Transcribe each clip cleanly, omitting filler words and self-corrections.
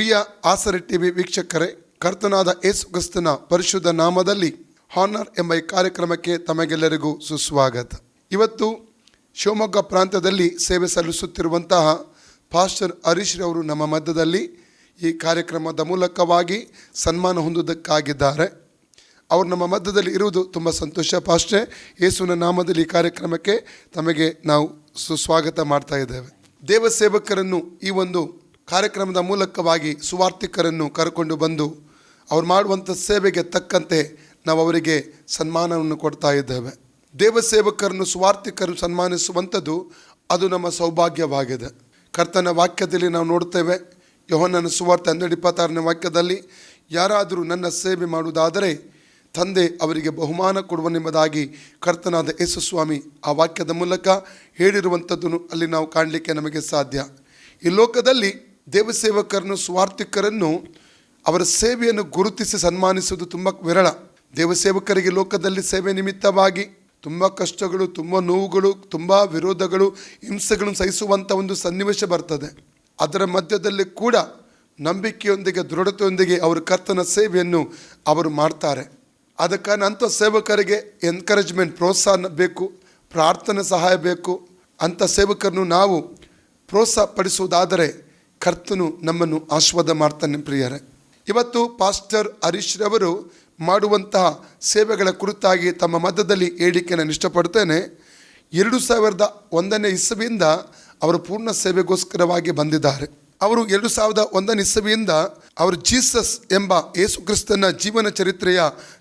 ಪ್ರಿಯ Asare TV ವೀಕ್ಷಕರೇ, ಕರ್ತನಾದ ಯೇಸು ಕ್ರಿಸ್ತನ ಪರಿಶುದ್ಧ ನಾಮದಲ್ಲಿ ಹಾನರ್ ಎಂಬ ಈ ಕಾರ್ಯಕ್ರಮಕ್ಕೆ ತಮಗೆಲ್ಲರಿಗೂ ಸುಸ್ವಾಗತ. ಇವತ್ತು ಶಿವಮೊಗ್ಗ ಪ್ರಾಂತ್ಯದಲ್ಲಿ ಸೇವೆ ಸಲ್ಲಿಸುತ್ತಿರುವಂತಹ ಪಾಸ್ಟರ್ ಹರೀಶ್ ರವರು ನಮ್ಮ ಮಧ್ಯದಲ್ಲಿ ಈ ಕಾರ್ಯಕ್ರಮದ ಮೂಲಕವಾಗಿ ಸನ್ಮಾನ ಹೊಂದುವುದಕ್ಕಾಗಿದ್ದಾರೆ. ಅವರು ನಮ್ಮ ಮಧ್ಯದಲ್ಲಿ ಇರುವುದು ತುಂಬ ಸಂತೋಷ. ಪಾಸ್ಟರ್, ಯೇಸುವಿನ ನಾಮದಲ್ಲಿ ಈ ಕಾರ್ಯಕ್ರಮಕ್ಕೆ ತಮಗೆ ನಾವು ಸುಸ್ವಾಗತ ಮಾಡ್ತಾ ಇದ್ದೇವೆ. ದೇವ ಸೇವಕರನ್ನು ಈ ಒಂದು ಕಾರ್ಯಕ್ರಮದ ಮೂಲಕವಾಗಿ ಸುವಾರ್ತಿಕರನ್ನು ಕರ್ಕೊಂಡು ಬಂದು ಅವ್ರು ಮಾಡುವಂಥ ಸೇವೆಗೆ ತಕ್ಕಂತೆ ನಾವು ಅವರಿಗೆ ಸನ್ಮಾನವನ್ನು ಕೊಡ್ತಾ ಇದ್ದೇವೆ. ದೇವ ಸೇವಕರನ್ನು ಸುವಾರ್ತಿಕರನ್ನು ಸನ್ಮಾನಿಸುವಂಥದ್ದು ಅದು ನಮ್ಮ ಸೌಭಾಗ್ಯವಾಗಿದೆ. ಕರ್ತನ ವಾಕ್ಯದಲ್ಲಿ ನಾವು ನೋಡ್ತೇವೆ. ಯೋಹನ್ನನ ಸುವಾರ್ತೆ 12:26ನೇ ವಾಕ್ಯದಲ್ಲಿ, ಯಾರಾದರೂ ನನ್ನ ಸೇವೆ ಮಾಡುವುದಾದರೆ ತಂದೆ ಅವರಿಗೆ ಬಹುಮಾನ ಕೊಡುವನೆಂಬುದಾಗಿ ಕರ್ತನಾದ ಯೇಸು ಸ್ವಾಮಿ ಆ ವಾಕ್ಯದ ಮೂಲಕ ಹೇಳಿರುವಂಥದ್ದನ್ನು ಅಲ್ಲಿ ನಾವು ಕಾಣಲಿಕ್ಕೆ ನಮಗೆ ಸಾಧ್ಯ. ಈ ಲೋಕದಲ್ಲಿ ದೇವಸೇವಕರನ್ನು ಸುವಾರ್ತಿಕರನ್ನು ಅವರ ಸೇವೆಯನ್ನು ಗುರುತಿಸಿ ಸನ್ಮಾನಿಸುವುದು ತುಂಬ ವಿರಳ. ದೇವಸೇವಕರಿಗೆ ಲೋಕದಲ್ಲಿ ಸೇವೆ ನಿಮಿತ್ತವಾಗಿ ತುಂಬ ಕಷ್ಟಗಳು, ತುಂಬ ನೋವುಗಳು, ತುಂಬ ವಿರೋಧಗಳು, ಹಿಂಸೆಗಳನ್ನು ಸಹಿಸುವಂಥ ಒಂದು ಸನ್ನಿವೇಶ ಬರ್ತದೆ. ಅದರ ಮಧ್ಯದಲ್ಲಿ ಕೂಡ ನಂಬಿಕೆಯೊಂದಿಗೆ, ದೃಢತೆಯೊಂದಿಗೆ ಅವರು ಕರ್ತನ ಸೇವೆಯನ್ನು ಅವರು ಮಾಡ್ತಾರೆ. ಅದಕ್ಕೆ ಅಂಥ ಸೇವಕರಿಗೆ ಎನ್ಕರೇಜ್ಮೆಂಟ್, ಪ್ರೋತ್ಸಾಹ ಬೇಕು, ಪ್ರಾರ್ಥನೆ ಸಹಾಯ ಬೇಕು. ಅಂಥ ಸೇವಕರನ್ನು ನಾವು ಪ್ರೋತ್ಸಾಹ ಪಡಿಸುವುದಾದರೆ ಕರ್ತನು ನಮ್ಮನ್ನು ಆಶೀರ್ವಾದ ಮಾಡ್ತಾನೆ. ಪ್ರಿಯರೇ, ಇವತ್ತು ಪಾಸ್ಟರ್ ಹರೀಶ್ ರವರು ಮಾಡುವಂತಹ ಸೇವೆಗಳ ಕುರಿತಾಗಿ ತಮ್ಮ ಮಧ್ಯದಲ್ಲಿ ಹೇಳಿಕೆ ನಾನು ಇಷ್ಟಪಡ್ತೇನೆ. 2001ನೇ ಇಸವಿಯಿಂದ ಅವರು ಪೂರ್ಣ ಸೇವೆಗೋಸ್ಕರವಾಗಿ ಬಂದಿದ್ದಾರೆ. ಅವರು 2001ನೇ ಇಸವಿಯಿಂದ ಅವರು ಜೀಸಸ್ ಎಂಬ ಯೇಸು ಕ್ರಿಸ್ತನ ಜೀವನ ಚರಿತ್ರೆಯ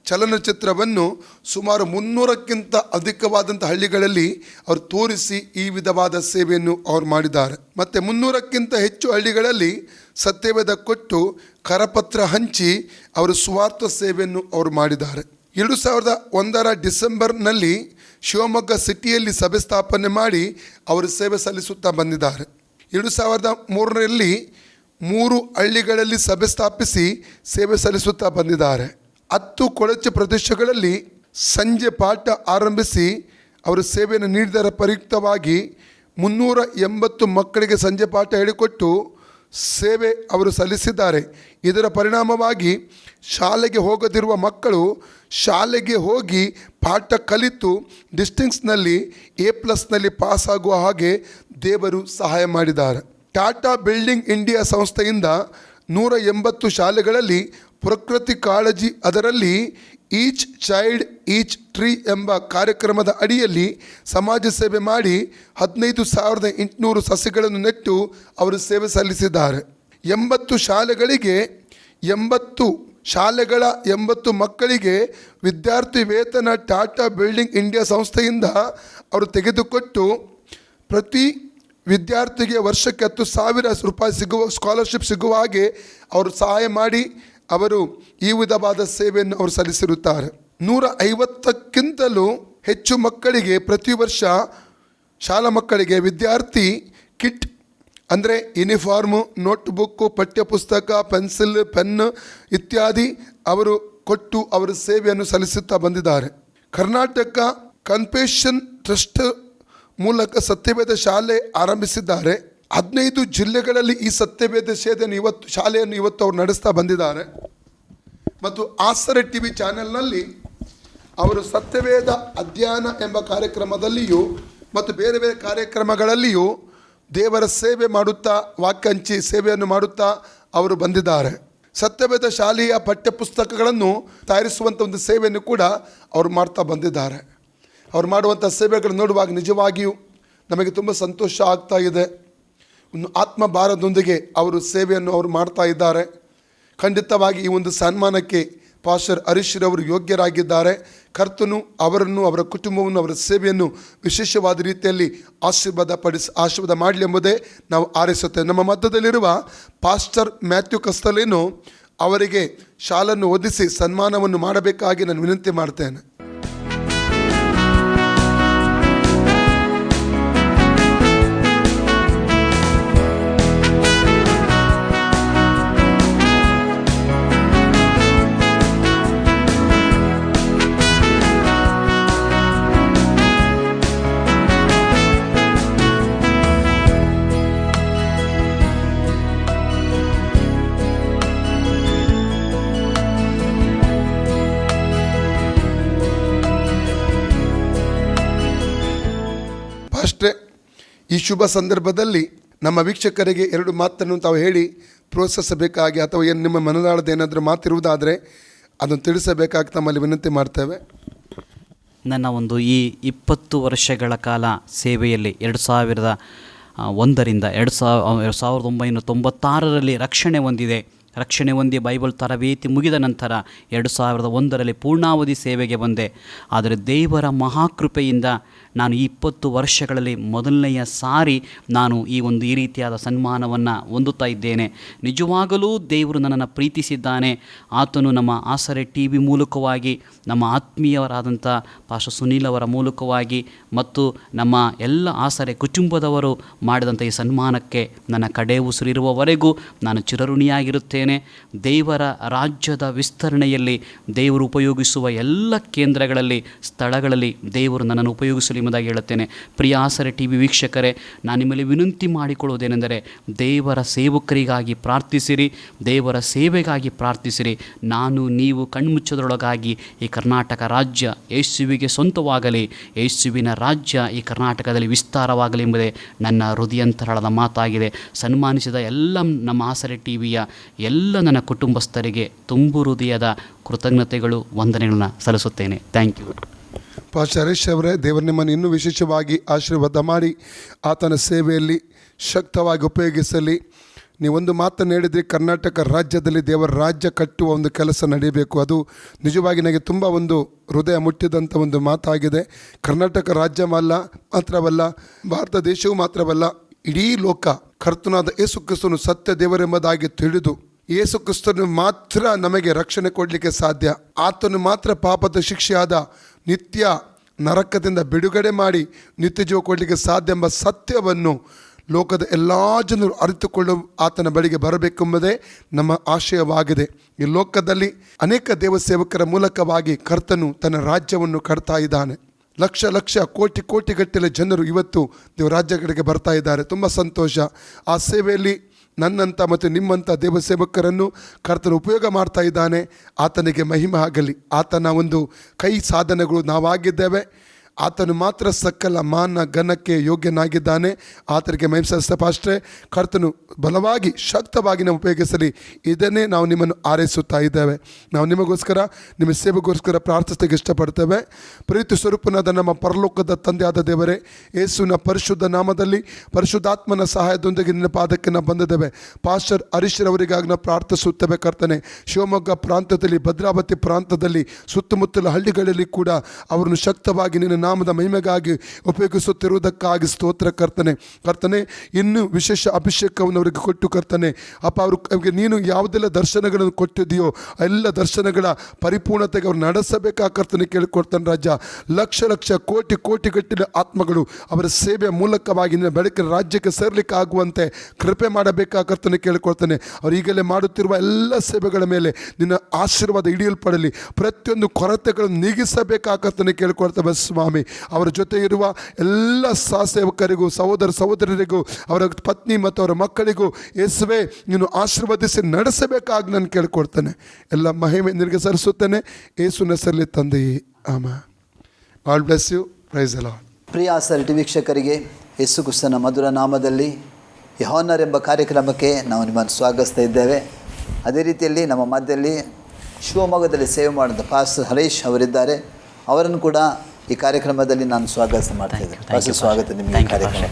ಚಲನಚಿತ್ರವನ್ನು ಸುಮಾರು 300ಕ್ಕಿಂತ ಅಧಿಕವಾದಂಥ ಹಳ್ಳಿಗಳಲ್ಲಿ ಅವರು ತೋರಿಸಿ ಈ ವಿಧವಾದ ಸೇವೆಯನ್ನು ಅವರು ಮಾಡಿದ್ದಾರೆ. ಮತ್ತು 300ಕ್ಕಿಂತ ಹೆಚ್ಚು ಹಳ್ಳಿಗಳಲ್ಲಿ ಸತ್ಯವೇದ ಕೊಟ್ಟು ಕರಪತ್ರ ಹಂಚಿ ಅವರು ಸುವಾರ್ಥ ಸೇವೆಯನ್ನು ಅವರು ಮಾಡಿದ್ದಾರೆ. 2001ರ ಡಿಸೆಂಬರ್ನಲ್ಲಿ ಶಿವಮೊಗ್ಗ ಸಿಟಿಯಲ್ಲಿ ಸಭೆ ಸ್ಥಾಪನೆ ಮಾಡಿ ಅವರು ಸೇವೆ ಸಲ್ಲಿಸುತ್ತಾ ಬಂದಿದ್ದಾರೆ. 2003ರಲ್ಲಿ 3 ಹಳ್ಳಿಗಳಲ್ಲಿ ಸಭೆ ಸ್ಥಾಪಿಸಿ ಸೇವೆ ಸಲ್ಲಿಸುತ್ತಾ ಬಂದಿದ್ದಾರೆ. 10 ಕೊಳಚೆ ಪ್ರದೇಶಗಳಲ್ಲಿ ಸಂಜೆ ಪಾಠ ಆರಂಭಿಸಿ ಅವರು ಸೇವೆಯನ್ನು ನೀಡಿದರ ಪ್ರಯುಕ್ತವಾಗಿ 380 ಮಕ್ಕಳಿಗೆ ಸಂಜೆ ಪಾಠ ಹೇಳಿಕೊಟ್ಟು ಸೇವೆ ಅವರು ಸಲ್ಲಿಸಿದ್ದಾರೆ. ಇದರ ಪರಿಣಾಮವಾಗಿ ಶಾಲೆಗೆ ಹೋಗದಿರುವ ಮಕ್ಕಳು ಶಾಲೆಗೆ ಹೋಗಿ ಪಾಠ ಕಲಿತು ಡಿಸ್ಟಿಂಕ್ಸ್ನಲ್ಲಿ A+ನಲ್ಲಿ ಪಾಸಾಗುವ ಹಾಗೆ ದೇವರು ಸಹಾಯ ಮಾಡಿದ್ದಾರೆ. ಟಾಟಾ ಬಿಲ್ಡಿಂಗ್ ಇಂಡಿಯಾ ಸಂಸ್ಥೆಯಿಂದ 180 ಶಾಲೆಗಳಲ್ಲಿ ಪ್ರಕೃತಿ ಕಾಳಜಿ, ಅದರಲ್ಲಿ ಈಚ್ ಚೈಲ್ಡ್ ಈಚ್ ಟ್ರೀ ಎಂಬ ಕಾರ್ಯಕ್ರಮದ ಅಡಿಯಲ್ಲಿ ಸಮಾಜ ಸೇವೆ ಮಾಡಿ 15,800 ಸಸಿಗಳನ್ನು ನೆಟ್ಟು ಅವರು ಸೇವೆ ಸಲ್ಲಿಸಿದ್ದಾರೆ. 80 ಶಾಲೆಗಳ 80 ಮಕ್ಕಳಿಗೆ ವಿದ್ಯಾರ್ಥಿ ವೇತನ ಟಾಟಾ ಬಿಲ್ಡಿಂಗ್ ಇಂಡಿಯಾ ಸಂಸ್ಥೆಯಿಂದ ಅವರು ತೆಗೆದುಕೊಟ್ಟು ಪ್ರತಿ ವಿದ್ಯಾರ್ಥಿಗೆ ವರ್ಷಕ್ಕೆ 10,000 ರೂಪಾಯಿ ಸಿಗುವ ಸ್ಕಾಲರ್ಶಿಪ್ ಸಿಗುವ ಹಾಗೆ ಅವರು ಸಹಾಯ ಮಾಡಿ ಅವರು ಈ ವಿಧವಾದ ಸೇವೆಯನ್ನು ಅವರು ಸಲ್ಲಿಸಿರುತ್ತಾರೆ. 150ಕ್ಕಿಂತಲೂ ಹೆಚ್ಚು ಮಕ್ಕಳಿಗೆ ಪ್ರತಿ ವರ್ಷ ಶಾಲಾ ಮಕ್ಕಳಿಗೆ ವಿದ್ಯಾರ್ಥಿ ಕಿಟ್ ಅಂದರೆ ಯೂನಿಫಾರ್ಮು, ನೋಟ್ಬುಕ್ಕು, ಪಠ್ಯಪುಸ್ತಕ, ಪೆನ್ಸಿಲ್, ಪೆನ್ ಇತ್ಯಾದಿ ಅವರು ಕೊಟ್ಟು ಅವರ ಸೇವೆಯನ್ನು ಸಲ್ಲಿಸುತ್ತಾ ಬಂದಿದ್ದಾರೆ. ಕರ್ನಾಟಕ ಕನ್ಫೆಷನ್ ಟ್ರಸ್ಟ್ ಮೂಲಕ ಸತ್ಯವೇದ ಶಾಲೆ ಆರಂಭಿಸಿದ್ದಾರೆ. 15 ಜಿಲ್ಲೆಗಳಲ್ಲಿ ಈ ಸತ್ಯವೇದ ಶಾಲೆಯನ್ನು ಇವತ್ತು ಅವರು ನಡೆಸ್ತಾ ಬಂದಿದ್ದಾರೆ. ಮತ್ತು ಆಸರೆ ಟಿವಿ ಚಾನೆಲ್ನಲ್ಲಿ ಅವರು ಸತ್ಯವೇದ ಅಧ್ಯಯನ ಎಂಬ ಕಾರ್ಯಕ್ರಮದಲ್ಲಿಯೂ ಮತ್ತು ಬೇರೆ ಬೇರೆ ಕಾರ್ಯಕ್ರಮಗಳಲ್ಲಿಯೂ ದೇವರ ಸೇವೆ ಮಾಡುತ್ತಾ, ವಾಕ್ಯ ಹಂಚಿ ಸೇವೆಯನ್ನು ಮಾಡುತ್ತಾ ಅವರು ಬಂದಿದ್ದಾರೆ. ಸತ್ಯವೇದ ಶಾಲೆಯ ಪಠ್ಯಪುಸ್ತಕಗಳನ್ನು ತಯಾರಿಸುವಂಥ ಒಂದು ಸೇವೆಯನ್ನು ಕೂಡ ಅವರು ಮಾಡ್ತಾ ಬಂದಿದ್ದಾರೆ. ಅವರು ಮಾಡುವಂಥ ಸೇವೆಗಳನ್ನು ನೋಡುವಾಗ ನಿಜವಾಗಿಯೂ ನಮಗೆ ತುಂಬ ಸಂತೋಷ ಆಗ್ತಾ ಇದೆ. ಒಂದು ಆತ್ಮಭಾರದೊಂದಿಗೆ ಅವರು ಸೇವೆಯನ್ನು ಅವರು ಮಾಡ್ತಾ ಇದ್ದಾರೆ. ಖಂಡಿತವಾಗಿ ಈ ಒಂದು ಸನ್ಮಾನಕ್ಕೆ ಪಾಸ್ಟರ್ ಹರೀಶ್ ರವರು ಯೋಗ್ಯರಾಗಿದ್ದಾರೆ. ಕರ್ತನು ಅವರನ್ನು, ಅವರ ಕುಟುಂಬವನ್ನು, ಅವರ ಸೇವೆಯನ್ನು ವಿಶೇಷವಾದ ರೀತಿಯಲ್ಲಿ ಆಶೀರ್ವಾದ ಮಾಡಲಿ ಎಂಬುದೇ ನಾವು ಆರೈಸುತ್ತೇವೆ. ನಮ್ಮ ಮಧ್ಯದಲ್ಲಿರುವ ಪಾಸ್ಟರ್ ಮ್ಯಾಥ್ಯೂ ಕಸ್ತಲೇನು ಅವರಿಗೆ ಶಾಲನ್ನು ಓದಿಸಿ ಸನ್ಮಾನವನ್ನು ಮಾಡಬೇಕಾಗಿ ನಾನು ವಿನಂತಿ ಮಾಡ್ತೇನೆ. ಪಾಸ್ಟ್ರೆ, ಈ ಶುಭ ಸಂದರ್ಭದಲ್ಲಿ ನಮ್ಮ ವೀಕ್ಷಕರಿಗೆ 2 ಮಾತನ್ನು ತಾವು ಹೇಳಿ ಪ್ರೋತ್ಸಾಹಿಸಬೇಕಾಗಿ, ಅಥವಾ ಏನು ನಿಮ್ಮ ಮನದಾಳದ ಏನಾದರೂ ಮಾತಿರುವುದಾದರೆ ಅದನ್ನು ತಿಳಿಸಬೇಕಾಗಿ ತಮ್ಮಲ್ಲಿ ವಿನಂತಿ ಮಾಡ್ತೇವೆ. ನನ್ನ ಒಂದು ಈ 20 ವರ್ಷಗಳ ಕಾಲ ಸೇವೆಯಲ್ಲಿ 2001ರಿಂದ 1996ರಲ್ಲಿ ರಕ್ಷಣೆ ಹೊಂದಿ ಬೈಬಲ್ ತರಬೇತಿ ಮುಗಿದ ನಂತರ 2001ರಲ್ಲಿ ಪೂರ್ಣಾವಧಿ ಸೇವೆಗೆ ಬಂದೆ. ಆದರೆ ದೇವರ ಮಹಾಕೃಪೆಯಿಂದ ನಾನು 20 ವರ್ಷಗಳಲ್ಲಿ ಮೊದಲನೆಯ ಸಾರಿ ನಾನು ಈ ರೀತಿಯಾದ ಸನ್ಮಾನವನ್ನು ಹೊಂದುತ್ತಾ ಇದ್ದೇನೆ. ನಿಜವಾಗಲೂ ದೇವರು ನನ್ನನ್ನು ಪ್ರೀತಿಸಿದ್ದಾನೆ. ಆತನು ನಮ್ಮ ಆಸರೆ TV ಮೂಲಕವಾಗಿ, ನಮ್ಮ ಆತ್ಮೀಯರಾದಂಥ ಪಾಸ್ಟರ್ ಸುನೀಲ್ ಅವರ ಮೂಲಕವಾಗಿ ಮತ್ತು ನಮ್ಮ ಎಲ್ಲ ಆಸರೆ ಕುಟುಂಬದವರು ಮಾಡಿದಂಥ ಈ ಸನ್ಮಾನಕ್ಕೆ ನನ್ನ ಕಡೆ ಉಸಿರಿರುವವರೆಗೂ ನಾನು ಚಿರಋಣಿಯಾಗಿರುತ್ತೇನೆ. ದೇವರ ರಾಜ್ಯದ ವಿಸ್ತರಣೆಯಲ್ಲಿ ದೇವರು ಉಪಯೋಗಿಸುವ ಎಲ್ಲ ಕೇಂದ್ರಗಳಲ್ಲಿ, ಸ್ಥಳಗಳಲ್ಲಿ ದೇವರು ನನ್ನನ್ನು ಉಪಯೋಗಿಸಲಿ ಎಂಬುದಾಗಿ ಹೇಳುತ್ತೇನೆ. ಪ್ರಿಯ ಆಸರೆ TV ವೀಕ್ಷಕರೇ, ನಾನು ನಿಮ್ಮಲ್ಲಿ ವಿನಂತಿ ಮಾಡಿಕೊಳ್ಳುವುದೇನೆಂದರೆ, ದೇವರ ಸೇವಕರಿಗಾಗಿ ಪ್ರಾರ್ಥಿಸಿರಿ, ದೇವರ ಸೇವೆಗಾಗಿ ಪ್ರಾರ್ಥಿಸಿರಿ. ನೀವು ಕಣ್ಮುಚ್ಚದರೊಳಗಾಗಿ ಈ ಕರ್ನಾಟಕ ರಾಜ್ಯ ಯೇಸುವಿಗೆ ಸ್ವಂತವಾಗಲಿ, ಯೇಸುವಿನ ರಾಜ್ಯ ಈ ಕರ್ನಾಟಕದಲ್ಲಿ ವಿಸ್ತಾರವಾಗಲಿ ಎಂಬುದೇ ನನ್ನ ಹೃದಯಾಂತರಾಳದ ಮಾತಾಗಿದೆ. ಸನ್ಮಾನಿಸಿದ ಎಲ್ಲ ನಮ್ಮ ಆಸರೆ TVಯ ಎಲ್ಲ ನನ್ನ ಕುಟುಂಬಸ್ಥರಿಗೆ ತುಂಬು ಹೃದಯದ ಕೃತಜ್ಞತೆಗಳು, ವಂದನೆಗಳನ್ನ ಸಲ್ಲಿಸುತ್ತೇನೆ. Thank you. ಪಾಸ್ಟರ್ ಹರೀಶ್ ಅವರೇ, ದೇವರು ನಿಮ್ಮನ್ನು ಇನ್ನೂ ವಿಶೇಷವಾಗಿ ಆಶೀರ್ವಾದ ಮಾಡಿ ಆತನ ಸೇವೆಯಲ್ಲಿ ಶಕ್ತವಾಗಿ ಉಪಯೋಗಿಸಲಿ. ನೀವೊಂದು ಮಾತನ್ನು ಹೇಳಿದ್ರಿ, ಕರ್ನಾಟಕ ರಾಜ್ಯದಲ್ಲಿ ದೇವರ ರಾಜ್ಯ ಕಟ್ಟುವ ಒಂದು ಕೆಲಸ ನಡೆಯಬೇಕು. ಅದು ನಿಜವಾಗಿ ನನಗೆ ತುಂಬ ಒಂದು ಹೃದಯ ಮುಟ್ಟಿದಂಥ ಒಂದು ಮಾತಾಗಿದೆ. ಕರ್ನಾಟಕ ರಾಜ್ಯ ಮಾತ್ರವಲ್ಲ, ಭಾರತ ದೇಶವೂ ಮಾತ್ರವಲ್ಲ, ಇಡೀ ಲೋಕ ಕರ್ತನಾದ ಯೇಸು ಕ್ರಿಸ್ತನು ಸತ್ಯ ದೇವರೆಂಬುದಾಗಿ ತಿಳಿದು ಯೇಸು ಕ್ರಿಸ್ತನು ಮಾತ್ರ ನಮಗೆ ರಕ್ಷಣೆ ಕೊಡಲಿಕ್ಕೆ ಸಾಧ್ಯ. ಆತನು ಮಾತ್ರ ಪಾಪದ ಶಿಕ್ಷೆಯಾದ ನಿತ್ಯ ನರಕದಿಂದ ಬಿಡುಗಡೆ ಮಾಡಿ ನಿತ್ಯ ಜೀವ ಕೊಡಲಿಕ್ಕೆ ಸಾಧ್ಯ ಎಂಬ ಸತ್ಯವನ್ನು ಲೋಕದ ಎಲ್ಲ ಜನರು ಅರಿತುಕೊಳ್ಳುವ ಆತನ ಬಳಿಗೆ ಬರಬೇಕೆಂಬುದೇ ನಮ್ಮ ಆಶಯವಾಗಿದೆ. ಈ ಲೋಕದಲ್ಲಿ ಅನೇಕ ದೇವಸೇವಕರ ಮೂಲಕವಾಗಿ ಕರ್ತನು ತನ್ನ ರಾಜ್ಯವನ್ನು ಕಟ್ತಾ ಇದ್ದಾನೆ. ಲಕ್ಷ ಕೋಟಿಗಟ್ಟಲೆ ಜನರು ಇವತ್ತು ದೇವ ರಾಜ್ಯ ಕಡೆಗೆ ಬರ್ತಾ ಇದ್ದಾರೆ. ತುಂಬ ಸಂತೋಷ. ಆ ಸೇವೆಯಲ್ಲಿ ನನ್ನಂಥ ಮತ್ತು ನಿಮ್ಮಂಥ ದೇವಸೇವಕರನ್ನು ಕರ್ತನು ಉಪಯೋಗ ಮಾಡ್ತಾ ಇದ್ದಾನೆ. ಆತನಿಗೆ ಮಹಿಮೆ ಆಗಲಿ. ಆತನ ಒಂದು ಕೈ ಸಾಧನೆಗಳು ನಾವಾಗಿದ್ದೇವೆ. ಆತನು ಮಾತ್ರ ಸಕಲ ಮಾನ ಘನಕ್ಕೆ ಯೋಗ್ಯನಾಗಿದ್ದಾನೆ. ಆತನಿಗೆ ಮಹಿಮೆ ಸಲ್ಲಿಸ್ತಾ ಪಾಸ್ಟ್ರೆ, ಕರ್ತನು ಬಲವಾಗಿ ಶಕ್ತವಾಗಿ ನಾವು ಉಪಯೋಗಿಸಲಿ. ಇದನ್ನೇ ನಾವು ನಿಮ್ಮನ್ನು ಆರೈಸುತ್ತಾ ಇದ್ದೇವೆ. ನಾವು ನಿಮಗೋಸ್ಕರ, ನಿಮ್ಮ ಸೇವೆಗೋಸ್ಕರ ಪ್ರಾರ್ಥಿಸಲಿಕ್ಕೆ ಇಷ್ಟಪಡ್ತೇವೆ. ಪ್ರೀತಿ ಸ್ವರೂಪನಾದ ನಮ್ಮ ಪರಲೋಕದ ತಂದೆಯಾದ ದೇವರೇ, ಯೇಸುವಿನ ಪರಿಶುದ್ಧ ನಾಮದಲ್ಲಿ ಪರಿಶುದ್ಧಾತ್ಮನ ಸಹಾಯದೊಂದಿಗೆ ನಿನ್ನ ಪಾದಕ್ಕೆ ನಾವು ಬಂದಿದ್ದೇವೆ. ಪಾಸ್ಟರ್ ಹರೀಶ್ರವರಿಗಾಗಿ ನಾವು ಪ್ರಾರ್ಥಿಸುತ್ತೇವೆ. ಕರ್ತನೆ, ಶಿವಮೊಗ್ಗ ಪ್ರಾಂತದಲ್ಲಿ, ಭದ್ರಾವತಿ ಪ್ರಾಂತದಲ್ಲಿ, ಸುತ್ತಮುತ್ತಲ ಹಳ್ಳಿಗಳಲ್ಲಿ ಕೂಡ ಅವರನ್ನು ಶಕ್ತವಾಗಿ ನಿನ್ನ ನಾಮದ ಮಹಿಮೆಗಾಗಿ ಉಪಯೋಗಿಸುತ್ತಿರುವುದಕ್ಕಾಗಿ ಸ್ತೋತ್ರ. ಕರ್ತನೆ, ಇನ್ನೂ ವಿಶೇಷ ಅಭಿಷೇಕವನ್ನು ಅವರಿಗೆ ಕೊಟ್ಟು ಕರ್ತನೆ ಅಪ್ಪ, ಅವ್ರಿಗೆ ನೀನು ಯಾವುದೆಲ್ಲ ದರ್ಶನಗಳನ್ನು ಕೊಟ್ಟಿದೆಯೋ ಎಲ್ಲ ದರ್ಶನಗಳ ಪರಿಪೂರ್ಣತೆಗೆ ಅವ್ರು ನಡೆಸಬೇಕಾ ಕರ್ತನೆ ಕೇಳಿಕೊಡ್ತಾನೆ. ರಾಜ, ಲಕ್ಷ ಕೋಟಿಗಟ್ಟಲೆ ಆತ್ಮಗಳು ಅವರ ಸೇವೆಯ ಮೂಲಕವಾಗಿ ನಿನ್ನ ಬೆಳಕಿನ ರಾಜ್ಯಕ್ಕೆ ಸೇರ್ಲಿಕ್ಕೆ ಆಗುವಂತೆ ಕೃಪೆ ಮಾಡಬೇಕಾ ಕರ್ತನೆ ಕೇಳಿಕೊಡ್ತಾನೆ. ಅವ್ರು ಈಗಲೇ ಮಾಡುತ್ತಿರುವ ಎಲ್ಲ ಸೇವೆಗಳ ಮೇಲೆ ನಿನ್ನ ಆಶೀರ್ವಾದ ಹಿಡಿಯಲ್ಪಡಲಿ. ಪ್ರತಿಯೊಂದು ಕೊರತೆಗಳನ್ನು ನೀಗಿಸಬೇಕಾ ಕರ್ತನೆ ಕೇಳಿಕೊಡ್ತೇವೆ ಸ್ವಾಮಿ. ಅವರ ಜೊತೆ ಇರುವ ಎಲ್ಲ ಸಹಸೇವಕರಿಗೂ, ಸಹೋದರರಿಗೂ, ಅವರ ಪತ್ನಿ ಮತ್ತು ಅವರ ಮಕ್ಕಳಿಗೂ ಯೇಸುವೇ ನೀನು ಆಶೀರ್ವದಿಸಿ ನಡೆಸಬೇಕಾಗಿ ನಾನು ಕೇಳಿಕೊಡ್ತೇನೆ. ಎಲ್ಲ ಮಹಿಮೆ ನಿನಗೆ ಸಲ್ಲಿಸುತ್ತೇನೆ ಯೇಸುವಿನ ಹೆಸರಲ್ಲಿ ತಂದೆಯೇ, amen. God bless you. Praise the Lord. ಪ್ರಿಯ ಆಸರೆ ಟಿವಿ ವೀಕ್ಷಕರಿಗೆ, ಯೇಸು ಕ್ರಿಸ್ತನ ಮಧುರ ನಾಮದಲ್ಲಿ ಈ ಹಾನರ್ ಎಂಬ ಕಾರ್ಯಕ್ರಮಕ್ಕೆ ನಾವು ನಿಮ್ಮನ್ನು ಸ್ವಾಗತಿಸ್ತಾ ಇದ್ದೇವೆ. ಅದೇ ರೀತಿಯಲ್ಲಿ ನಮ್ಮ ಮಧ್ಯದಲ್ಲಿ ಶಿವಮೊಗ್ಗದಲ್ಲಿ ಸೇವೆ ಮಾಡಿದ ಪಾಸ್ಟರ್ ಹರೀಶ್ ಅವರಿದ್ದಾರೆ. ಅವರನ್ನು ಕೂಡ ಈ ಕಾರ್ಯಕ್ರಮದಲ್ಲಿ ನಾನು ಸ್ವಾಗತ ಮಾಡ್ತಾ ಇದ್ದೇನೆ. ಪಾಸ್ಟರ್, ಸ್ವಾಗತ ನಿಮಗೆ ಈ ಕಾರ್ಯಕ್ರಮ.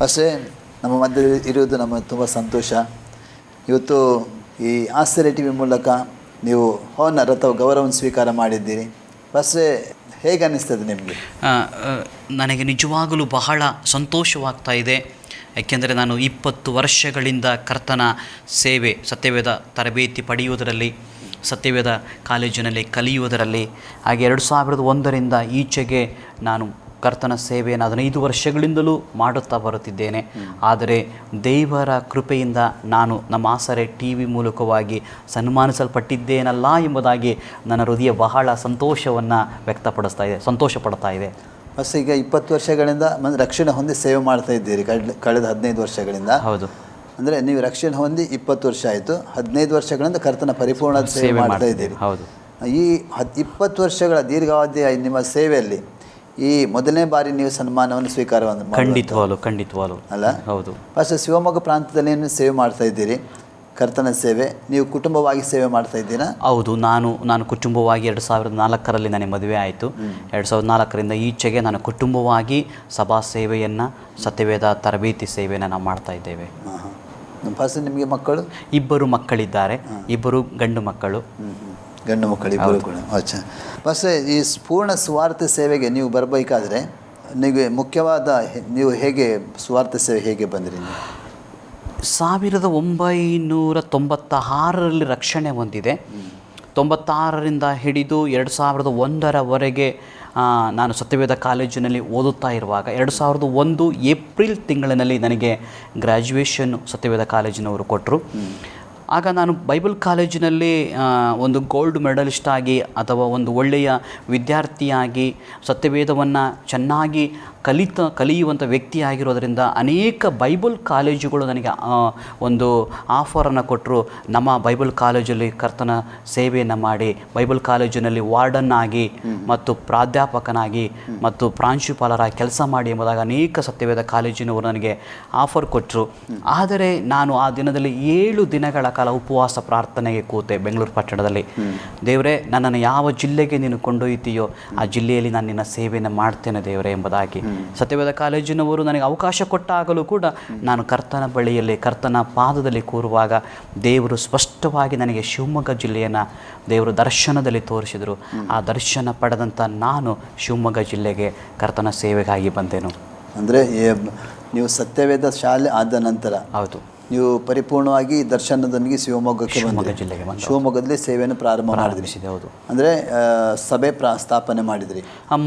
ಪಾಸ್ಟರ್, ನಮ್ಮ ಮಧ್ಯದಲ್ಲಿ ಇರುವುದು ನಮ್ಮ ತುಂಬ ಸಂತೋಷ. ಇವತ್ತು ಈ ಆಸರೆ ಟಿವಿ ಮೂಲಕ ನೀವು ಹಾನರ್ ಅಥವಾ ಗೌರವವನ್ನು ಸ್ವೀಕಾರ ಮಾಡಿದ್ದೀರಿ. ಪಾಸ್ಟರ್, ಹೇಗೆ ಅನ್ನಿಸ್ತದೆ ನಿಮಗೆ? ನನಗೆ ನಿಜವಾಗಲೂ ಬಹಳ ಸಂತೋಷವಾಗ್ತಾ ಇದೆ. ಯಾಕೆಂದರೆ ನಾನು 20 ವರ್ಷಗಳಿಂದ ಕರ್ತನ ಸೇವೆ, ಸತ್ಯವೇದ ತರಬೇತಿ ಪಡೆಯುವುದರಲ್ಲಿ, ಸತ್ಯವೇದ ಕಾಲೇಜಿನಲ್ಲಿ ಕಲಿಯುವುದರಲ್ಲಿ, ಹಾಗೆ 2001ರಿಂದ ಈಚೆಗೆ ನಾನು ಕರ್ತನ ಸೇವೆಯನ್ನು 15 ವರ್ಷಗಳಿಂದಲೂ ಮಾಡುತ್ತಾ ಬರುತ್ತಿದ್ದೇನೆ. ಆದರೆ ದೇವರ ಕೃಪೆಯಿಂದ ನಾನು ನಮ್ಮ ಆಸರೆ TV ಮೂಲಕವಾಗಿ ಸನ್ಮಾನಿಸಲ್ಪಟ್ಟಿದ್ದೇನಲ್ಲ ಎಂಬುದಾಗಿ ನನ್ನ ಹೃದಯ ಬಹಳ ಸಂತೋಷ ಪಡ್ತಾ ಇದೆ. ಬಸ್ ಈಗ 20 ವರ್ಷಗಳಿಂದ ರಕ್ಷಣೆ ಹೊಂದಿ ಸೇವೆ ಮಾಡ್ತಾ ಇದ್ದೀರಿ. ಕಳೆದ 15 ವರ್ಷಗಳಿಂದ. ಹೌದು. ಅಂದರೆ ನೀವು ರಕ್ಷಣೆ ಹೊಂದಿ 20 ವರ್ಷ ಆಯಿತು. 15 ವರ್ಷಗಳಿಂದ ಕರ್ತನ ಪರಿಪೂರ್ಣ ಸೇವೆ ಮಾಡ್ತಾ ಇದ್ದೀರಿ. ಹೌದು. ಈ 20 ವರ್ಷಗಳ ದೀರ್ಘಾವಧಿಯ ನಿಮ್ಮ ಸೇವೆಯಲ್ಲಿ ಈ ಮೊದಲನೇ ಬಾರಿ ನೀವು ಸನ್ಮಾನವನ್ನು ಸ್ವೀಕಾರವನ್ನು ಖಂಡಿತವಾಲು ಅಲ್ಲ? ಹೌದು. ಫಸ್ಟ್ ಶಿವಮೊಗ್ಗ ಪ್ರಾಂತದಲ್ಲಿ ಏನು ಸೇವೆ ಮಾಡ್ತಾ ಇದ್ದೀರಿ, ಕರ್ತನ ಸೇವೆ. ನೀವು ಕುಟುಂಬವಾಗಿ ಸೇವೆ ಮಾಡ್ತಾ ಇದ್ದೀರಾ? ಹೌದು, ನಾನು ಕುಟುಂಬವಾಗಿ 2004ರಲ್ಲಿ ನನಗೆ ಮದುವೆ ಆಯಿತು. 2004ರಿಂದ ಈಚೆಗೆ ನಾನು ಕುಟುಂಬವಾಗಿ ಸಭಾ ಸೇವೆಯನ್ನು, ಸತ್ಯವೇದ ತರಬೇತಿ ಸೇವೆಯನ್ನು ನಾವು ಮಾಡ್ತಾ ಇದ್ದೇವೆ. ಫಸ್ಟ್ ನಿಮಗೆ ಮಕ್ಕಳು? 2 ಮಕ್ಕಳಿದ್ದಾರೆ, 2 ಗಂಡು ಮಕ್ಕಳು. ಗಂಡು ಮಕ್ಕಳು 2 ಕೂಡ. ಅಚ್ಚಾ. ಫಸ್ಟ್ ಈ ಪೂರ್ಣ ಸ್ವಾರ್ಥ ಸೇವೆಗೆ ನೀವು ಬರಬೇಕಾದ್ರೆ ನಿಮಗೆ ಮುಖ್ಯವಾದ ನೀವು ಹೇಗೆ ಸ್ವಾರ್ಥ ಸೇವೆ ಹೇಗೆ ಬಂದಿರಿ? 1996ರಲ್ಲಿ ರಕ್ಷಣೆ ಹೊಂದಿದೆ. 96ರಿಂದ ಹಿಡಿದು 2001ರವರೆಗೆ ನಾನು ಸತ್ಯವೇದ ಕಾಲೇಜಿನಲ್ಲಿ ಓದುತ್ತಾ ಇರುವಾಗ 2001 ಏಪ್ರಿಲ್ ತಿಂಗಳಿನಲ್ಲಿ ನನಗೆ ಗ್ರ್ಯಾಜುಯೇಷನ್ ಸತ್ಯವೇದ ಕಾಲೇಜಿನವರು ಕೊಟ್ಟರು. ಆಗ ನಾನು ಬೈಬಲ್ ಕಾಲೇಜಿನಲ್ಲಿ ಒಂದು ಗೋಲ್ಡ್ ಮೆಡಲಿಸ್ಟ್ ಆಗಿ ಅಥವಾ ಒಂದು ಒಳ್ಳೆಯ ವಿದ್ಯಾರ್ಥಿಯಾಗಿ ಸತ್ಯವೇದವನ್ನು ಚೆನ್ನಾಗಿ ಕಲಿಯುವಂಥ ವ್ಯಕ್ತಿಯಾಗಿರೋದರಿಂದ ಅನೇಕ ಬೈಬಲ್ ಕಾಲೇಜುಗಳು ನನಗೆ ಒಂದು ಆಫರನ್ನು ಕೊಟ್ಟರು. ನಮ್ಮ ಬೈಬಲ್ ಕಾಲೇಜಲ್ಲಿ ಕರ್ತನ ಸೇವೆಯನ್ನು ಮಾಡಿ ಬೈಬಲ್ ಕಾಲೇಜಿನಲ್ಲಿ ವಾರ್ಡನ್ ಆಗಿ ಮತ್ತು ಪ್ರಾಧ್ಯಾಪಕನಾಗಿ ಮತ್ತು ಪ್ರಾಂಶುಪಾಲರಾಗಿ ಕೆಲಸ ಮಾಡಿ ಎಂಬುದಾಗಿ ಅನೇಕ ಸತ್ಯವೇದ ಕಾಲೇಜಿನವರು ನನಗೆ ಆಫರ್ ಕೊಟ್ಟರು. ಆದರೆ ನಾನು ಆ ದಿನದಲ್ಲಿ 7 ದಿನಗಳ ಕಾಲ ಉಪವಾಸ ಪ್ರಾರ್ಥನೆಗೆ ಕೂತೆ ಬೆಂಗಳೂರು ಪಟ್ಟಣದಲ್ಲಿ. ದೇವರೇ, ನನ್ನನ್ನು ಯಾವ ಜಿಲ್ಲೆಗೆ ನೀನು ಕೊಂಡೊಯ್ತೀಯೋ ಆ ಜಿಲ್ಲೆಯಲ್ಲಿ ನಾನು ನಿನ್ನ ಸೇವೆಯನ್ನು ಮಾಡ್ತೇನೆ ದೇವರೇ ಎಂಬುದಾಗಿ. ಸತ್ಯವೇದ ಕಾಲೇಜಿನವರು ನನಗೆ ಅವಕಾಶ ಕೊಟ್ಟಾಗಲೂ ಕೂಡ ನಾನು ಕರ್ತನ ಬಳಿಯಲ್ಲಿ, ಕರ್ತನ ಪಾದದಲ್ಲಿ ಕೂರುವಾಗ ದೇವರು ಸ್ಪಷ್ಟವಾಗಿ ನನಗೆ ಶಿವಮೊಗ್ಗ ಜಿಲ್ಲೆಯನ್ನು ದೇವರು ದರ್ಶನದಲ್ಲಿ ತೋರಿಸಿದರು. ಆ ದರ್ಶನ ಪಡೆದಂಥ ನಾನು ಶಿವಮೊಗ್ಗ ಜಿಲ್ಲೆಗೆ ಕರ್ತನ ಸೇವೆಗಾಗಿ ಬಂದೆನು. ಅಂದರೆ ನೀವು ಸತ್ಯವೇದ ಶಾಲೆ ಆದ ನಂತರ ಹೌದು ನೀವು ಪರಿಪೂರ್ಣವಾಗಿ ದರ್ಶನದೊಂದಿಗೆ ಶಿವಮೊಗ್ಗಕ್ಕೆ ಜಿಲ್ಲೆಗೆ ಶಿವಮೊಗ್ಗದಲ್ಲಿ ಸೇವೆಯನ್ನು ಪ್ರಾರಂಭ ಮಾಡಿದ್ರಿ. ಹೌದು. ಅಂದರೆ ಸಭೆ ಸ್ಥಾಪನೆ ಮಾಡಿದ್ರಿ.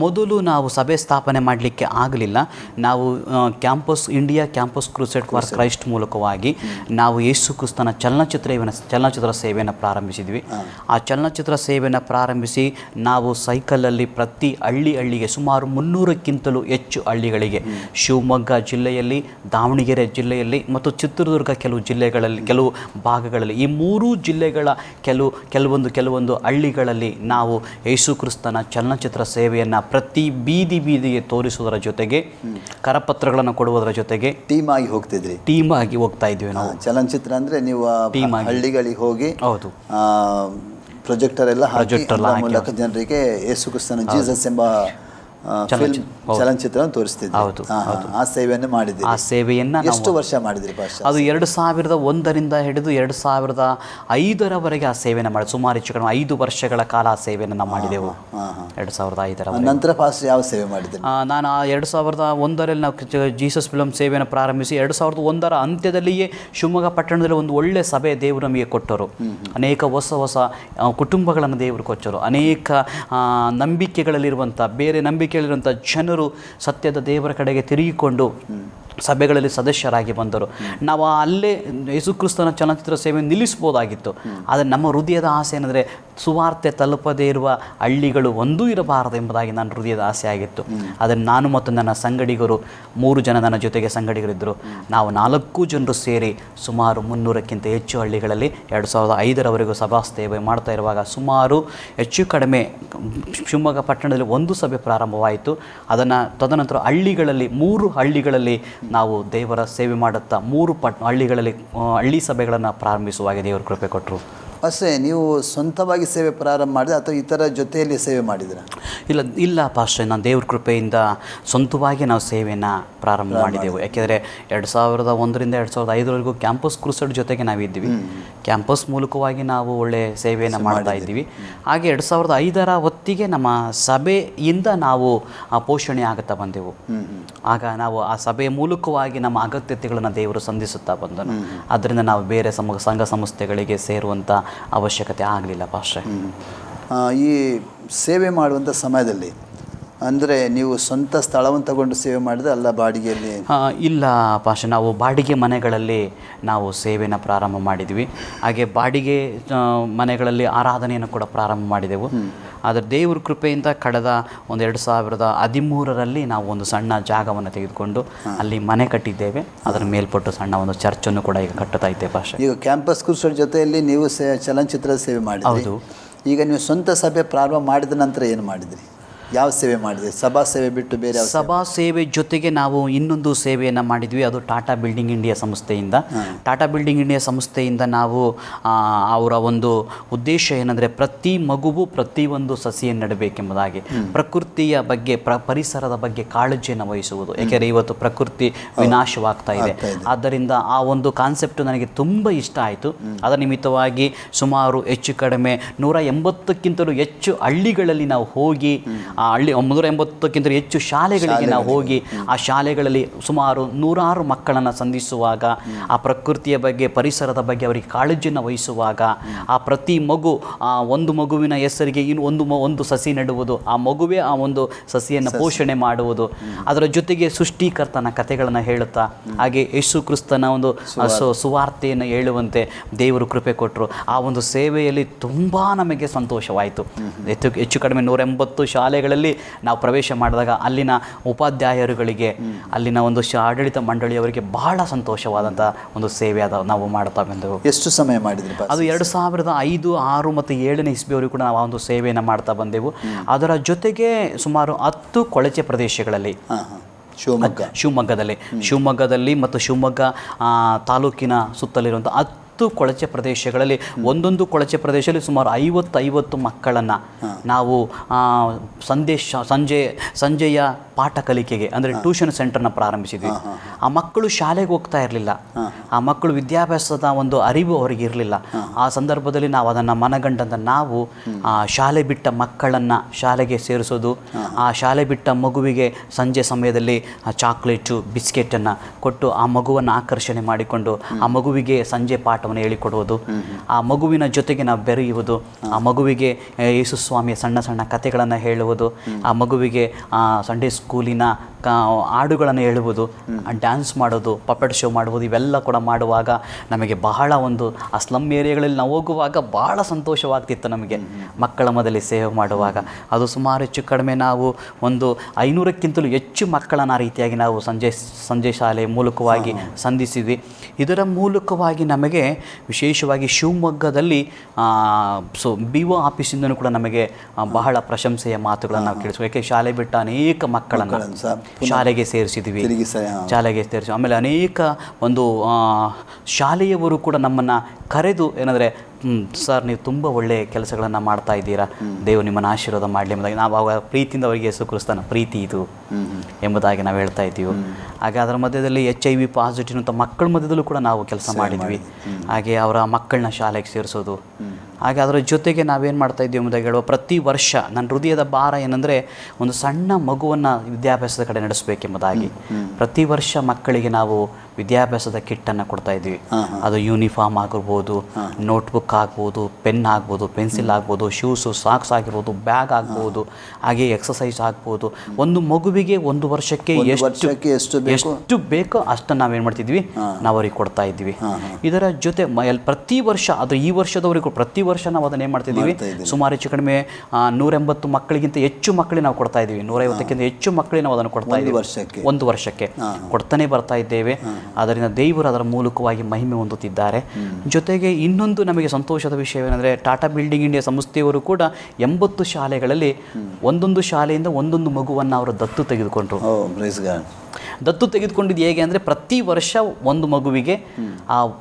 ಮೊದಲು ನಾವು ಸಭೆ ಸ್ಥಾಪನೆ ಮಾಡಲಿಕ್ಕೆ ಆಗಲಿಲ್ಲ. ನಾವು India campus crusade for Christ ಮೂಲಕವಾಗಿ ನಾವು ಯೇಸು ಕ್ರಿಸ್ತನ ಚಲನಚಿತ್ರ ಸೇವೆಯನ್ನು ಪ್ರಾರಂಭಿಸಿದ್ವಿ. ಆ ಚಲನಚಿತ್ರ ಸೇವೆಯನ್ನು ಪ್ರಾರಂಭಿಸಿ ನಾವು ಸೈಕಲಲ್ಲಿ ಪ್ರತಿ ಹಳ್ಳಿಗೆ ಸುಮಾರು 300ಕ್ಕಿಂತಲೂ ಹೆಚ್ಚು ಹಳ್ಳಿಗಳಿಗೆ ಶಿವಮೊಗ್ಗ ಜಿಲ್ಲೆಯಲ್ಲಿ, ದಾವಣಗೆರೆ ಜಿಲ್ಲೆಯಲ್ಲಿ ಮತ್ತು ಚಿತ್ರದುರ್ಗ ಕೆಲವು ಭಾಗಗಳಲ್ಲಿ, ಈ 3 ಜಿಲ್ಲೆಗಳ ಕೆಲವೊಂದು ಹಳ್ಳಿಗಳಲ್ಲಿ ನಾವು ಯೇಸು ಕ್ರಿಸ್ತನ ಚಲನಚಿತ್ರ ಸೇವೆಯನ್ನು ಪ್ರತಿ ಬೀದಿಗೆ ತೋರಿಸುವುದರ ಜೊತೆಗೆ ಕರಪತ್ರಗಳನ್ನು ಕೊಡುವುದರ ಜೊತೆಗೆ ಟೀಮ್ ಆಗಿ ಹೋಗ್ತಾ ಇದ್ವಿ ನಾವು. ಚಲನಚಿತ್ರ ಅಂದರೆ ನೀವು ಹಳ್ಳಿಗಳಿಗೆ ಹೋಗಿ ಹೌದು ಪ್ರೊಜೆಕ್ಟರ್ ಎಲ್ಲ ಮೂಲಕ ಜನರಿಗೆ ಯೇಸು ಕ್ರಿಸ್ತನ ಜೀಸಸ್ ಎಂಬ ಚಲನಚಿತ್ರ ತೋರಿಸ್ತಿದ್ವಿ. ಆ ಸೇವೆಯನ್ನು ಮಾಡಿದ್ವಿ. ಆ ಸೇವೆಯನ್ನು ಎಷ್ಟು ವರ್ಷ ಮಾಡಿದ್ರಿ? ಅದು 2001ರಿಂದ ಹಿಡಿದು 2005ರವರೆಗೆ ಆ ಸೇವೆಯನ್ನು ಮಾಡಿ ಸುಮಾರು ಹೆಚ್ಚು ಕಡಿಮೆ 5 ವರ್ಷಗಳ ಕಾಲ ಆ ಸೇವೆಯನ್ನು ನಾವು ಮಾಡಿದೆವು. 2005ರ ನಂತರ ಫಾಸ್ಟ್ ಯಾವ ಸೇವೆ ಮಾಡಿದ್ರಿ? ನಾನು 2001ರಲ್ಲಿ ನಾವು ಜೀಸಸ್ ಫಿಲಂ ಸೇವೆಯನ್ನು ಪ್ರಾರಂಭಿಸಿ 2001ರ ಅಂತ್ಯದಲ್ಲಿಯೇ ಶಿವಮೊಗ್ಗ ಪಟ್ಟಣದಲ್ಲಿ ಒಂದು ಒಳ್ಳೆ ಸಭೆ ದೇವರು ನಮಗೆ ಕೊಟ್ಟರು. ಅನೇಕ ಹೊಸ ಕುಟುಂಬಗಳನ್ನು ದೇವರು ಕೊಟ್ಟರು. ಅನೇಕ ನಂಬಿಕೆಗಳಲ್ಲಿರುವಂಥ ಬೇರೆ ನಂಬಿಕೆಯಲ್ಲಿರುವಂಥ ಜನರು ಸತ್ಯದ ದೇವರ ಕಡೆಗೆ ತಿರುಗಿಕೊಂಡು ಸಭೆಗಳಲ್ಲಿ ಸದಸ್ಯರಾಗಿ ಬಂದರು. ನಾವು ಅಲ್ಲೇ ಯೇಸು ಕ್ರಿಸ್ತನ ಚಲನಚಿತ್ರ ಸೇವೆ ನಿಲ್ಲಿಸ್ಬೋದಾಗಿತ್ತು. ಆದರೆ ನಮ್ಮ ಹೃದಯದ ಆಸೆ ಏನಂದರೆ ಸುವಾರ್ತೆ ತಲುಪದೇ ಇರುವ ಹಳ್ಳಿಗಳು ಒಂದೂ ಇರಬಾರದು ಎಂಬುದಾಗಿ ನನ್ನ ಹೃದಯದ ಆಸೆ ಆಗಿತ್ತು. ಅದನ್ನು ನಾನು ಮತ್ತು ನನ್ನ ಸಂಗಡಿಗರು 3 ಜನ ನನ್ನ ಜೊತೆಗೆ ಸಂಗಡಿಗರಿದ್ದರು. ನಾವು 4 ಜನರು ಸೇರಿ ಸುಮಾರು 300ಕ್ಕಿಂತ ಹೆಚ್ಚು ಹಳ್ಳಿಗಳಲ್ಲಿ 2005ರವರೆಗೂ ಸಭಾ ಸೇವೆ ಮಾಡ್ತಾ ಇರುವಾಗ ಸುಮಾರು ಹೆಚ್ಚು ಕಡಿಮೆ ಶಿವಮೊಗ್ಗ ಪಟ್ಟಣದಲ್ಲಿ 1 ಸಭೆ ಪ್ರಾರಂಭವಾಯಿತು. ತದನಂತರ ಹಳ್ಳಿಗಳಲ್ಲಿ 3 ಹಳ್ಳಿಗಳಲ್ಲಿ ನಾವು ದೇವರ ಸೇವೆ ಮಾಡುತ್ತಾ 3 ಹಳ್ಳಿಗಳಲ್ಲಿ ಹಳ್ಳಿ ಸಭೆಗಳನ್ನು ಪ್ರಾರಂಭಿಸುವಾಗ ದೇವರ ಕೃಪೆ ಕೊಟ್ಟರು. ಅಷ್ಟೇ. ನೀವು ಸ್ವಂತವಾಗಿ ಸೇವೆ ಪ್ರಾರಂಭ ಮಾಡಿದ್ರೆ ಅಥವಾ ಇತರ ಜೊತೆಯಲ್ಲಿ ಸೇವೆ ಮಾಡಿದ್ರ? ಇಲ್ಲ ಪಾಸ್ಟರ್, ನಾನು ದೇವ್ರ ಕೃಪೆಯಿಂದ ಸ್ವಂತವಾಗಿ ನಾವು ಸೇವೆಯನ್ನು ಪ್ರಾರಂಭ ಮಾಡಿದೆವು. ಯಾಕೆಂದರೆ 2001ರಿಂದ 2005ರವರೆಗೂ ಕ್ಯಾಂಪಸ್ ಕ್ರೂಸೇಡ್ ಜೊತೆಗೆ ನಾವಿದ್ವಿ. ಕ್ಯಾಂಪಸ್ ಮೂಲಕವಾಗಿ ನಾವು ಒಳ್ಳೆಯ ಸೇವೆಯನ್ನು ಮಾಡ್ತಾ ಇದ್ದೀವಿ. ಹಾಗೆ 2005ರ ಹೊತ್ತಿಗೆ ನಮ್ಮ ಸಭೆಯಿಂದ ನಾವು ಪೋಷಣೆ ಆಗುತ್ತಾ ಬಂದೆವು. ಆಗ ನಾವು ಆ ಸಭೆಯ ಮೂಲಕವಾಗಿ ನಮ್ಮ ಅಗತ್ಯತೆಗಳನ್ನು ದೇವರು ಸಂಧಿಸುತ್ತಾ ಬಂದನು. ಅದರಿಂದ ನಾವು ಬೇರೆ ಸಂಘ ಸಂಸ್ಥೆಗಳಿಗೆ ಸೇರುವಂಥ ಅವಶ್ಯಕತೆ ಆಗಲಿಲ್ಲ ಪಾಸ್ಟ್ರೆ. ಈ ಸೇವೆ ಮಾಡುವಂಥ ಸಮಯದಲ್ಲಿ ಅಂದರೆ ನೀವು ಸ್ವಂತ ಸ್ಥಳವನ್ನು ತಗೊಂಡು ಸೇವೆ ಮಾಡಿದ್ರೆ ಅಲ್ಲ ಬಾಡಿಗೆಯಲ್ಲಿ? ಇಲ್ಲ ಪಾಶ, ನಾವು ಬಾಡಿಗೆ ಮನೆಗಳಲ್ಲಿ ನಾವು ಸೇವೆನ ಪ್ರಾರಂಭ ಮಾಡಿದ್ವಿ. ಹಾಗೆ ಬಾಡಿಗೆ ಮನೆಗಳಲ್ಲಿ ಆರಾಧನೆಯನ್ನು ಕೂಡ ಪ್ರಾರಂಭ ಮಾಡಿದೆವು. ಆದರೆ ದೇವ್ರ ಕೃಪೆಯಿಂದ ಕಳೆದ 2013ರಲ್ಲಿ ನಾವು ಒಂದು ಸಣ್ಣ ಜಾಗವನ್ನು ತೆಗೆದುಕೊಂಡು ಅಲ್ಲಿ ಮನೆ ಕಟ್ಟಿದ್ದೇವೆ. ಅದರ ಮೇಲ್ಪಟ್ಟು ಸಣ್ಣ ಒಂದು ಚರ್ಚನ್ನು ಕೂಡ ಈಗ ಕಟ್ಟುತ್ತಾ ಇದ್ದೇವೆ ಪಾಶ. ಈಗ ಕ್ಯಾಂಪಸ್ ಕ್ರೂಸೇಡ್ ಜೊತೆಯಲ್ಲಿ ನೀವು ಚಲನಚಿತ್ರದ ಸೇವೆ ಮಾಡಿದ್ರಿ. ಹೌದು. ಈಗ ನೀವು ಸ್ವಂತ ಸಭೆ ಪ್ರಾರಂಭ ಮಾಡಿದ ನಂತರ ಏನು ಮಾಡಿದ್ರಿ? ಯಾವ ಸೇವೆ ಮಾಡಿದೆ? ಸಭಾ ಸೇವೆ ಬಿಟ್ಟು ಬೇರೆ ಯಾವ ಸಭಾ ಸೇವೆ ಜೊತೆಗೆ ನಾವು ಇನ್ನೊಂದು ಸೇವೆಯನ್ನು ಮಾಡಿದ್ವಿ. ಅದು ಟಾಟಾ ಬಿಲ್ಡಿಂಗ್ ಇಂಡಿಯಾ ಸಂಸ್ಥೆಯಿಂದ. ಟಾಟಾ ಬಿಲ್ಡಿಂಗ್ ಇಂಡಿಯಾ ಸಂಸ್ಥೆಯಿಂದ ನಾವು ಅವರ ಒಂದು ಉದ್ದೇಶ ಏನಂದರೆ ಪ್ರತಿ ಮಗುವು ಪ್ರತಿಯೊಂದು ಸಸಿಯನ್ನು ನೆಡಬೇಕೆಂಬುದಾಗಿ, ಪ್ರಕೃತಿಯ ಬಗ್ಗೆ ಪರಿಸರದ ಬಗ್ಗೆ ಕಾಳಜಿಯನ್ನು ವಹಿಸುವುದು. ಯಾಕೆಂದರೆ ಇವತ್ತು ಪ್ರಕೃತಿ ವಿನಾಶವಾಗ್ತಾ ಇದೆ. ಆದ್ದರಿಂದ ಆ ಒಂದು ಕಾನ್ಸೆಪ್ಟ್ ನನಗೆ ತುಂಬ ಇಷ್ಟ ಆಯಿತು. ಅದರ ನಿಮಿತ್ತವಾಗಿ ಸುಮಾರು ಹೆಚ್ಚು ಕಡಿಮೆ 180ಕ್ಕಿಂತಲೂ ಹೆಚ್ಚು ಹಳ್ಳಿಗಳಲ್ಲಿ ನಾವು ಹೋಗಿ, ಆ 180ಕ್ಕಿಂತಲೂ ಹೆಚ್ಚು ಶಾಲೆಗಳಿಗೆ ನಾವು ಹೋಗಿ, ಆ ಶಾಲೆಗಳಲ್ಲಿ ಸುಮಾರು 100 ಮಕ್ಕಳನ್ನು ಸಂಧಿಸುವಾಗ, ಆ ಪ್ರಕೃತಿಯ ಬಗ್ಗೆ ಪರಿಸರದ ಬಗ್ಗೆ ಅವರಿಗೆ ಕಾಳಜಿಯನ್ನು ವಹಿಸುವಾಗ, ಆ ಪ್ರತಿ ಮಗು ಒಂದು ಮಗುವಿನ ಹೆಸರಿಗೆ ಒಂದು ಸಸಿ ನೆಡುವುದು, ಆ ಮಗುವೇ ಆ ಒಂದು ಸಸಿಯನ್ನು ಪೋಷಣೆ ಮಾಡುವುದು, ಅದರ ಜೊತೆಗೆ ಸೃಷ್ಟಿಕರ್ತನ ಕಥೆಗಳನ್ನು ಹೇಳುತ್ತಾ, ಹಾಗೆ ಯೇಸು ಕ್ರಿಸ್ತನ ಒಂದು ಸುವಾರ್ತೆಯನ್ನು ಹೇಳುವಂತೆ ದೇವರು ಕೃಪೆ ಕೊಟ್ಟರು. ಆ ಒಂದು ಸೇವೆಯಲ್ಲಿ ತುಂಬ ನಮಗೆ ಸಂತೋಷವಾಯಿತು. ಹೆಚ್ಚು ಕಡಿಮೆ 180 ಶಾಲೆಗಳಲ್ಲಿ ನಾವು ಪ್ರವೇಶ ಮಾಡಿದಾಗ ಅಲ್ಲಿನ ಉಪಾಧ್ಯಾಯರುಗಳಿಗೆ, ಅಲ್ಲಿನ ಒಂದು ಆಡಳಿತ ಮಂಡಳಿಯವರಿಗೆ ಬಹಳ ಸಂತೋಷವಾದಂಥ ಒಂದು ಸೇವೆ ನಾವು ಮಾಡ್ತಾ ಬಂದೆವು. ಎಷ್ಟು ಸಮಯ ಮಾಡಿದ್ರಿ? ಅದು 2005, 6 ಮತ್ತು 7ನೇ ಇಸ್ವಿಯವರೆಗೂ ಕೂಡ ನಾವು ಆ ಒಂದು ಸೇವೆಯನ್ನು ಮಾಡ್ತಾ ಬಂದೆವು. ಅದರ ಜೊತೆಗೆ ಸುಮಾರು 10 ಕೊಳಚೆ ಪ್ರದೇಶಗಳಲ್ಲಿ, ಶಿವಮೊಗ್ಗದಲ್ಲಿ ಮತ್ತು ಶಿವಮೊಗ್ಗ ತಾಲೂಕಿನ ಸುತ್ತಲಿರುವಂಥ 10 ಕೊಳಚೆ ಪ್ರದೇಶಗಳಲ್ಲಿ, ಒಂದೊಂದು ಕೊಳಚೆ ಪ್ರದೇಶದಲ್ಲಿ ಸುಮಾರು 50 ಮಕ್ಕಳನ್ನು ನಾವು ಸಂಜೆಯ ಪಾಠ ಕಲಿಕೆಗೆ ಅಂದರೆ ಟ್ಯೂಷನ್ ಸೆಂಟರ್ನ ಪ್ರಾರಂಭಿಸಿದ್ವಿ. ಆ ಮಕ್ಕಳು ಶಾಲೆಗೆ ಹೋಗ್ತಾ ಇರಲಿಲ್ಲ, ಆ ಮಕ್ಕಳು ವಿದ್ಯಾಭ್ಯಾಸದ ಒಂದು ಅರಿವು ಅವರಿಗೆ ಇರಲಿಲ್ಲ. ಆ ಸಂದರ್ಭದಲ್ಲಿ ನಾವು ಅದನ್ನು ಮನಗಂಡಂತ ನಾವು ಶಾಲೆ ಬಿಟ್ಟ ಮಕ್ಕಳನ್ನು ಶಾಲೆಗೆ ಸೇರಿಸೋದು, ಆ ಶಾಲೆ ಬಿಟ್ಟ ಮಗುವಿಗೆ ಸಂಜೆ ಸಮಯದಲ್ಲಿ ಚಾಕ್ಲೇಟು ಬಿಸ್ಕೆಟನ್ನು ಕೊಟ್ಟು ಆ ಮಗುವನ್ನು ಆಕರ್ಷಣೆ ಮಾಡಿಕೊಂಡು ಆ ಮಗುವಿಗೆ ಸಂಜೆ ಪಾಠವನ್ನು ಹೇಳಿಕೊಡುವುದು, ಆ ಮಗುವಿನ ಜೊತೆಗೆ ನಾವು ಬೆರೆಯುವುದು, ಆ ಮಗುವಿಗೆ ಯೇಸು ಸ್ವಾಮಿಯ ಸಣ್ಣ ಸಣ್ಣ ಕಥೆಗಳನ್ನು ಹೇಳುವುದು, ಆ ಮಗುವಿಗೆ ಸಂಡೇ ಸ್ಕೂಲಿನ ಹಾಡುಗಳನ್ನು ಹೇಳುವುದು, ಡ್ಯಾನ್ಸ್ ಮಾಡೋದು, ಪಪೆಟ್ ಶೋ ಮಾಡುವುದು, ಇವೆಲ್ಲ ಕೂಡ ಮಾಡುವಾಗ ನಮಗೆ ಬಹಳ ಒಂದು ಆ ಸ್ಲಮ್ ಏರಿಯಾಗಳಲ್ಲಿ ನಾವು ಹೋಗುವಾಗ ಬಹಳ ಸಂತೋಷವಾಗ್ತಿತ್ತು ನಮಗೆ ಮಕ್ಕಳ ಮಧ್ಯದಲ್ಲಿ ಸೇವೆ ಮಾಡುವಾಗ. ಅದು ಸುಮಾರು ಹೆಚ್ಚು ಕಡಿಮೆ ನಾವು ಒಂದು 500ಕ್ಕಿಂತಲೂ ಹೆಚ್ಚು ಮಕ್ಕಳನ್ನು ಆ ರೀತಿಯಾಗಿ ನಾವು ಸಂಜೆ ಶಾಲೆ ಮೂಲಕವಾಗಿ ಸಂಧಿಸಿದ್ವಿ. ಇದರ ಮೂಲಕವಾಗಿ ನಮಗೆ ವಿಶೇಷವಾಗಿ ಶಿವಮೊಗ್ಗದಲ್ಲಿ BO ಆಫೀಸಿಂದನೂ ಕೂಡ ನಮಗೆ ಬಹಳ ಪ್ರಶಂಸೆಯ ಮಾತುಗಳನ್ನು ನಾವು ಕೇಳಿಸ್ತೀವಿ. ಯಾಕೆ ಶಾಲೆ ಬಿಟ್ಟ ಅನೇಕ ಮಕ್ಕಳನ್ನು ಶಾಲೆಗೆ ಸೇರಿಸಿದ್ವಿ. ಆಮೇಲೆ ಅನೇಕ ಒಂದು ಶಾಲೆಯವರು ಕೂಡ ನಮ್ಮನ್ನು ಕರೆದು ಏನಂದರೆ, ಸರ್ ನೀವು ತುಂಬ ಒಳ್ಳೆಯ ಕೆಲಸಗಳನ್ನು ಮಾಡ್ತಾ ಇದ್ದೀರಾ, ದೇವರು ನಿಮ್ಮನ್ನು ಆಶೀರ್ವಾದ ಮಾಡಲಿ ಎಂಬುದಾಗಿ ನಾವು ಆವಾಗ ಪ್ರೀತಿಯಿಂದ ಅವರಿಗೆ ಯೇಸು ಕ್ರಿಸ್ತನ ಪ್ರೀತಿ ಇದು ಎಂಬುದಾಗಿ ನಾವು ಹೇಳ್ತಾ ಇದ್ದೀವಿ. ಹಾಗೆ ಅದರ ಮಧ್ಯದಲ್ಲಿ HIV ಪಾಸಿಟಿವ್ ಅಂತ ಮಕ್ಕಳ ಮಧ್ಯದಲ್ಲೂ ಕೂಡ ನಾವು ಕೆಲಸ ಮಾಡಿದ್ವಿ. ಹಾಗೆ ಅವರ ಮಕ್ಕಳನ್ನ ಶಾಲೆಗೆ ಸೇರಿಸೋದು, ಹಾಗೆ ಅದರ ಜೊತೆಗೆ ನಾವೇನು ಮಾಡ್ತಾ ಇದ್ದೀವಿ ಎಂಬುದಾಗಿ ಹೇಳುವ ಪ್ರತಿ ವರ್ಷ ನನ್ನ ಹೃದಯದ ಭಾರ ಏನಂದರೆ ಒಂದು ಸಣ್ಣ ಮಗುವನ್ನು ವಿದ್ಯಾಭ್ಯಾಸದ ಕಡೆ ನಡೆಸಬೇಕೆಂಬುದಾಗಿ. ಪ್ರತಿ ವರ್ಷ ಮಕ್ಕಳಿಗೆ ನಾವು ವಿದ್ಯಾಭ್ಯಾಸದ ಕಿಟ್ಟನ್ನು ಕೊಡ್ತಾ ಇದ್ವಿ. ಅದು ಯೂನಿಫಾರ್ಮ್ ಆಗಿರ್ಬೋದು, ನೋಟ್ಬುಕ್ ಆಗ್ಬೋದು, ಪೆನ್ ಆಗ್ಬೋದು, ಪೆನ್ಸಿಲ್ ಆಗ್ಬೋದು, ಶೂಸು ಸಾಕ್ಸ್ ಆಗಿರ್ಬೋದು, ಬ್ಯಾಗ್ ಆಗ್ಬೋದು, ಹಾಗೆ ಎಕ್ಸಸೈಸ್ ಆಗ್ಬೋದು. ಒಂದು ಮಗುವಿಗೆ 1 ವರ್ಷಕ್ಕೆ ಎಷ್ಟು ಬೇಕೋ ಅಷ್ಟನ್ನು ನಾವೇನು ಮಾಡ್ತಿದ್ವಿ, ನಾವು ಅವ್ರಿಗೆ ಕೊಡ್ತಾ ಇದ್ವಿ. ಇದರ ಜೊತೆ ಪ್ರತಿ ವರ್ಷ, ಅದು ಈ ವರ್ಷದವರೆಗೂ ಪ್ರತಿ ವರ್ಷ ನಾವು ಅದನ್ನು ಏನು ಮಾಡ್ತಿದ್ದೀವಿ, ಸುಮಾರು ಹೆಚ್ಚು ಕಡಿಮೆ 180 ಮಕ್ಕಳಿಗಿಂತ ಹೆಚ್ಚು ಮಕ್ಕಳಿಗೆ ನಾವು ಕೊಡ್ತಾ ಇದ್ದೀವಿ. 150ಕ್ಕಿಂತ ಹೆಚ್ಚು ಮಕ್ಕಳಿಗೆ ನಾವು ಅದನ್ನು ಕೊಡ್ತಾ ಇದ್ದೀವಿ. 1 ವರ್ಷಕ್ಕೆ ಕೊಡ್ತಾನೆ ಬರ್ತಾ ಇದ್ದೇವೆ. ಅದರಿಂದ ದೇವರು ಅದರ ಮೂಲಕವಾಗಿ ಮಹಿಮೆ ಹೊಂದುತ್ತಿದ್ದಾರೆ. ಜೊತೆಗೆ ಇನ್ನೊಂದು ನಮಗೆ ಸಂತೋಷದ ವಿಷಯವೇನೆಂದರೆ, ಟಾಟಾ ಬಿಲ್ಡಿಂಗ್ ಇಂಡಿಯಾ ಸಂಸ್ಥೆಯವರು ಕೂಡ 80 ಶಾಲೆಗಳಲ್ಲಿ ಒಂದೊಂದು ಶಾಲೆಯಿಂದ ಒಂದೊಂದು ಮಗುವನ್ನು ಅವರು ದತ್ತು ತೆಗೆದುಕೊಂಡ್ರು. ದತ್ತು ತೆಗೆದುಕೊಂಡಿದ್ದು ಹೇಗೆ ಅಂದರೆ, ಪ್ರತಿ ವರ್ಷ ಒಂದು ಮಗುವಿಗೆ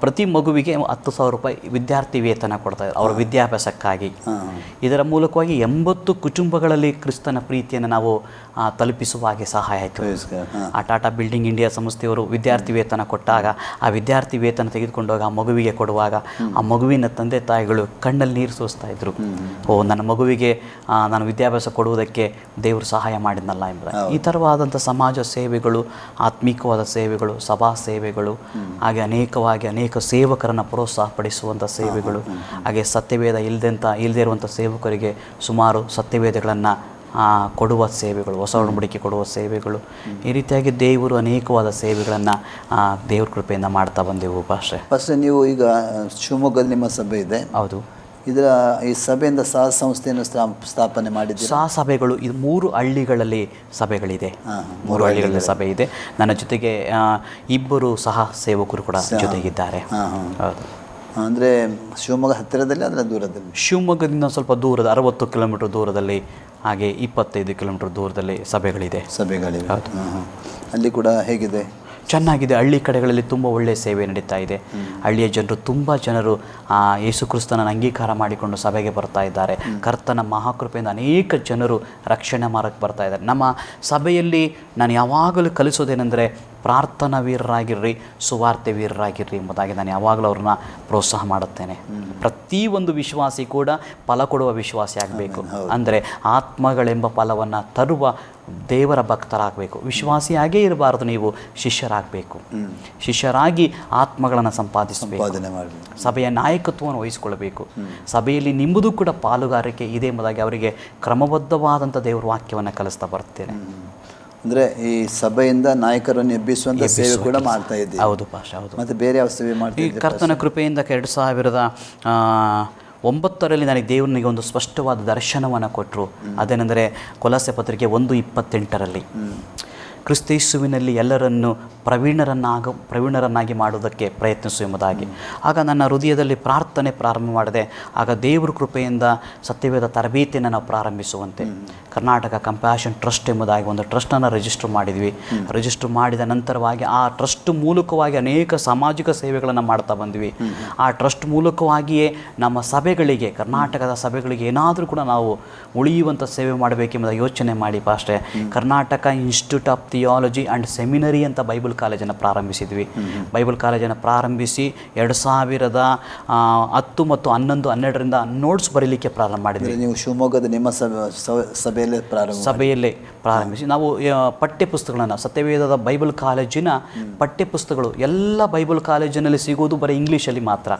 ಪ್ರತಿ ಮಗುವಿಗೆ 10,000 ರೂಪಾಯಿ ವಿದ್ಯಾರ್ಥಿ ವೇತನ ಕೊಡ್ತಾರೆ ಅವರ ವಿದ್ಯಾಭ್ಯಾಸಕ್ಕಾಗಿ. ಇದರ ಮೂಲಕವಾಗಿ 80 ಕುಟುಂಬಗಳಲ್ಲಿ ಕ್ರಿಸ್ತನ ಪ್ರೀತಿಯನ್ನು ನಾವು ತಲುಪಿಸುವ ಹಾಗೆ ಸಹಾಯ ಆಯಿತು. ಆ ಟಾಟಾ ಬಿಲ್ಡಿಂಗ್ ಇಂಡಿಯಾ ಸಂಸ್ಥೆಯವರು ವಿದ್ಯಾರ್ಥಿ ವೇತನ ಕೊಟ್ಟಾಗ, ಆ ವಿದ್ಯಾರ್ಥಿ ವೇತನ ತೆಗೆದುಕೊಂಡಾಗ ಆ ಮಗುವಿಗೆ ಕೊಡುವಾಗ ಆ ಮಗುವಿನ ತಂದೆ ತಾಯಿಗಳು ಕಣ್ಣಲ್ಲಿ ನೀರು ಸೋಸ್ತಾ ಇದ್ರು. ನನ್ನ ಮಗುವಿಗೆ ನಾನು ವಿದ್ಯಾಭ್ಯಾಸ ಕೊಡುವುದಕ್ಕೆ ದೇವರು ಸಹಾಯ ಮಾಡಿದ್ನಲ್ಲ ಎಂಬುದಾಗಿ. ಈ ಥರವಾದಂಥ ಸಮಾಜ ಸೇವೆಗಳು, ಆತ್ಮಿಕವಾದ ಸೇವೆಗಳು, ಸಭಾ ಸೇವೆಗಳು, ಹಾಗೆ ಅನೇಕ ಸೇವಕರನ್ನು ಪ್ರೋತ್ಸಾಹಪಡಿಸುವಂಥ ಸೇವೆಗಳು, ಹಾಗೆ ಸತ್ಯವೇದ ಇಲ್ಲದೇ ಇರುವಂಥ ಸೇವಕರಿಗೆ ಸುಮಾರು ಸತ್ಯವೇದಗಳನ್ನು ಕೊಡುವ ಸೇವೆಗಳು, ಹೊಸ ಒಡಂಬಡಿಕೆ ಕೊಡುವ ಸೇವೆಗಳು, ಈ ರೀತಿಯಾಗಿ ದೇವರು ಅನೇಕವಾದ ಸೇವೆಗಳನ್ನು ದೇವ್ರ ಕೃಪೆಯಿಂದ ಮಾಡ್ತಾ ಬಂದೆವು. ಪಾಸ್ಟರ್, ನೀವು ಈಗ ಶಿವಮೊಗ್ಗದಲ್ಲಿ ನಿಮ್ಮ ಸಭೆ ಇದೆ. ಹೌದು. ಈ ಸಭೆಯಿಂದ ಸಹ ಸಂಸ್ಥೆಯನ್ನು ಸ್ಥಾಪನೆ ಮಾಡಿದ್ದೀವಿ. ಸಹ ಸಭೆಗಳು ಇದು 3 ಹಳ್ಳಿಗಳಲ್ಲಿ ಸಭೆಗಳಿದೆ. 3 ಹಳ್ಳಿಗಳಲ್ಲಿ ಸಭೆ ಇದೆ. ನನ್ನ ಜೊತೆಗೆ 2 ಸಹ ಸೇವಕರು ಕೂಡ ಜೊತೆಗಿದ್ದಾರೆ. ಹೌದು. ಅಂದರೆ ಶಿವಮೊಗ್ಗ ಹತ್ತಿರದಲ್ಲಿ, ಅದರ ದೂರದಲ್ಲಿ? ಶಿವಮೊಗ್ಗದಿಂದ ಸ್ವಲ್ಪ ದೂರದ 60 ಕಿಲೋಮೀಟರ್ ದೂರದಲ್ಲಿ ಹಾಗೆ 25 ಕಿಲೋಮೀಟರ್ ದೂರದಲ್ಲಿ ಸಭೆಗಳಿದೆ. ಅಲ್ಲಿ ಕೂಡ ಹೇಗಿದೆ? ಚೆನ್ನಾಗಿದೆ. ಹಳ್ಳಿ ಕಡೆಗಳಲ್ಲಿ ತುಂಬ ಒಳ್ಳೆಯ ಸೇವೆ ನಡೀತಾ ಇದೆ. ಹಳ್ಳಿಯ ಜನರು ತುಂಬ ಜನರು ಯೇಸು ಕ್ರಿಸ್ತನನ್ನು ಅಂಗೀಕಾರ ಮಾಡಿಕೊಂಡು ಸಭೆಗೆ ಬರ್ತಾ ಇದ್ದಾರೆ. ಕರ್ತನ ಮಹಾಕೃಪೆಯಿಂದ ಅನೇಕ ಜನರು ರಕ್ಷಣೆ ಮಾರ್ಗಕ್ಕೆ ಬರ್ತಾ ಇದ್ದಾರೆ. ನಮ್ಮ ಸಭೆಯಲ್ಲಿ ನಾನು ಯಾವಾಗಲೂ ಕಲಿಸೋದೇನೆಂದರೆ ಪ್ರಾರ್ಥನಾ ವೀರರಾಗಿರ್ರಿ, ಸುವಾರ್ತೆ ವೀರರಾಗಿರ್ರಿ ಎಂಬುದಾಗಿ ನಾನು ಯಾವಾಗಲೂ ಅವ್ರನ್ನ ಪ್ರೋತ್ಸಾಹ ಮಾಡುತ್ತೇನೆ. ಪ್ರತಿಯೊಂದು ವಿಶ್ವಾಸಿ ಕೂಡ ಫಲ ಕೊಡುವ ವಿಶ್ವಾಸಿ ಆಗಬೇಕು. ಅಂದರೆ ಆತ್ಮಗಳೆಂಬ ಫಲವನ್ನು ತರುವ ದೇವರ ಭಕ್ತರಾಗಬೇಕು. ವಿಶ್ವಾಸಿಯಾಗೇ ಇರಬಾರದು, ನೀವು ಶಿಷ್ಯರಾಗಬೇಕು. ಶಿಷ್ಯರಾಗಿ ಆತ್ಮಗಳನ್ನು ಸಂಪಾದಿಸಬೇಕು, ಸಭೆಯ ನಾಯಕತ್ವವನ್ನು ವಹಿಸಿಕೊಳ್ಳಬೇಕು. ಸಭೆಯಲ್ಲಿ ನಿಮ್ಮದು ಕೂಡ ಪಾಲುಗಾರಿಕೆ ಇದೆ ಎಂಬುದಾಗಿ ಅವರಿಗೆ ಕ್ರಮಬದ್ಧವಾದಂಥ ದೇವರ ವಾಕ್ಯವನ್ನು ಕಲಿಸ್ತಾ ಬರ್ತೇನೆ. ಅಂದರೆ ಈ ಸಭೆಯಿಂದ ನಾಯಕರನ್ನು ಎಬ್ಬಿಸುವಂಥ ಸೇವೆ ಕೂಡ ಮಾಡ್ತಾ ಇದ್ದೀವಿ. ಹೌದು ಪಾಶ, ಹೌದು. ಮತ್ತು ಬೇರೆ ಯಾವ ಸೇವೆ ಮಾಡ್ತೀವಿ? ಕರ್ತನ ಕೃಪೆಯಿಂದ 2009 ನನಗೆ ದೇವರನಿಗೆ ಒಂದು ಸ್ಪಷ್ಟವಾದ ದರ್ಶನವನ್ನು ಕೊಟ್ಟರು. ಅದೇನೆಂದರೆ ಕೊಲೊಸ್ಸೆ ಪತ್ರಿಕೆ 1:28 ಕ್ರಿಸ್ತೇಸುವಿನಲ್ಲಿ ಎಲ್ಲರನ್ನು ಪ್ರವೀಣರನ್ನಾಗಿ ಮಾಡುವುದಕ್ಕೆ ಪ್ರಯತ್ನಿಸು ಎಂಬುದಾಗಿ. ಆಗ ನನ್ನ ಹೃದಯದಲ್ಲಿ ಪ್ರಾರ್ಥನೆ ಪ್ರಾರಂಭ ಮಾಡಿದೆ. ಆಗ ದೇವರ ಕೃಪೆಯಿಂದ ಸತ್ಯವೇದ ತರಬೇತಿಯನ್ನು ನಾವು ಪ್ರಾರಂಭಿಸುವಂತೆ ಕರ್ನಾಟಕ ಕಂಪ್ಯಾಷನ್ ಟ್ರಸ್ಟ್ ಎಂಬುದಾಗಿ ಒಂದು ಟ್ರಸ್ಟನ್ನು ರಿಜಿಸ್ಟರ್ ಮಾಡಿದ್ವಿ. ರಿಜಿಸ್ಟರ್ ಮಾಡಿದ ನಂತರವಾಗಿ ಆ ಟ್ರಸ್ಟ್ ಮೂಲಕವಾಗಿ ಅನೇಕ ಸಾಮಾಜಿಕ ಸೇವೆಗಳನ್ನು ಮಾಡ್ತಾ ಬಂದ್ವಿ. ಆ ಟ್ರಸ್ಟ್ ಮೂಲಕವಾಗಿಯೇ ನಮ್ಮ ಸಭೆಗಳಿಗೆ, ಕರ್ನಾಟಕದ ಸಭೆಗಳಿಗೆ ಏನಾದರೂ ಕೂಡ ನಾವು ಉಳಿಯುವಂಥ ಸೇವೆ ಮಾಡಬೇಕೆಂಬುದ ಯೋಚನೆ ಮಾಡಿ paste Karnataka institute of theology and seminary ಅಂತ ಬೈಬಲ್ ಕಾಲೇಜನ್ನು ಪ್ರಾರಂಭಿಸಿದ್ವಿ. ಬೈಬಲ್ ಕಾಲೇಜನ್ನು ಪ್ರಾರಂಭಿಸಿ 2010 ಮತ್ತು 11, 12ರಿಂದ ನೋಟ್ಸ್ ಬರೀಲಿಕ್ಕೆ ಪ್ರಾರಂಭ ಮಾಡಿದ್ವಿ. ನೀವು ಶಿವಮೊಗ್ಗದ ನಿಮ್ಮ ಸಭೆಯಲ್ಲೇ ಪ್ರಾರಂಭಿಸಿ ನಾವು ಪಠ್ಯಪುಸ್ತಕಗಳನ್ನು, ಸತ್ಯವೇದದ ಬೈಬಲ್ ಕಾಲೇಜಿನ ಪಠ್ಯಪುಸ್ತಕಗಳು ಎಲ್ಲ ಬೈಬಲ್ ಕಾಲೇಜಿನಲ್ಲಿ ಸಿಗೋದು ಬರೀ ಇಂಗ್ಲೀಷಲ್ಲಿ ಮಾತ್ರ.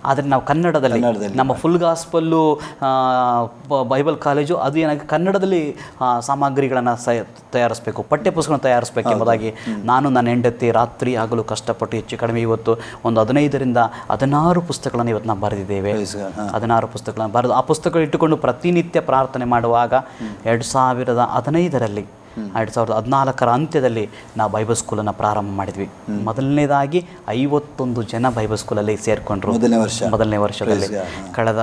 ಆದರೆ ನಾವು ಕನ್ನಡದಲ್ಲಿ ನಮ್ಮ ಫುಲ್ ಗಾಸ್ಪಲ್ಲು ಬೈಬಲ್ ಕಾಲೇಜು ಅದು ಏನಾಗಿ ಕನ್ನಡದಲ್ಲಿ ಸಾಮಗ್ರಿಗಳನ್ನು ತಯಾರಿಸಬೇಕು, ಪಠ್ಯಪುಸ್ತಕಗಳನ್ನು ತಯಾರಿಸಬೇಕು ಎಂಬುದಾಗಿ ನಾನು ನನ್ನ ಹೆಂಡತಿ ರಾತ್ರಿ ಆಗಲು ಕಷ್ಟಪಟ್ಟು ಹೆಚ್ಚು ಕಡಿಮೆ ಇವತ್ತು ಒಂದು 15ರಿಂದ 16 ಪುಸ್ತಕಗಳನ್ನು ಇವತ್ತು ನಾವು ಬರೆದಿದ್ದೇವೆ. 16 ಪುಸ್ತಕಗಳನ್ನು ಬರೆದು ಆ ಪುಸ್ತಕಗಳು ಇಟ್ಟುಕೊಂಡು ಪ್ರತಿನಿತ್ಯ ಪ್ರಾರ್ಥನೆ ಮಾಡುವಾಗ 2015ರಲ್ಲಿ 2014ರ ಅಂತ್ಯದಲ್ಲಿ ನಾವು ಬೈಬಲ್ ಸ್ಕೂಲನ್ನು ಪ್ರಾರಂಭ ಮಾಡಿದ್ವಿ. ಮೊದಲನೇದಾಗಿ 51 ಜನ ಬೈಬಲ್ ಸ್ಕೂಲಲ್ಲಿ ಸೇರಿಕೊಂಡ್ರು ಮೊದಲನೇ ವರ್ಷದಲ್ಲಿ. ಕಳೆದ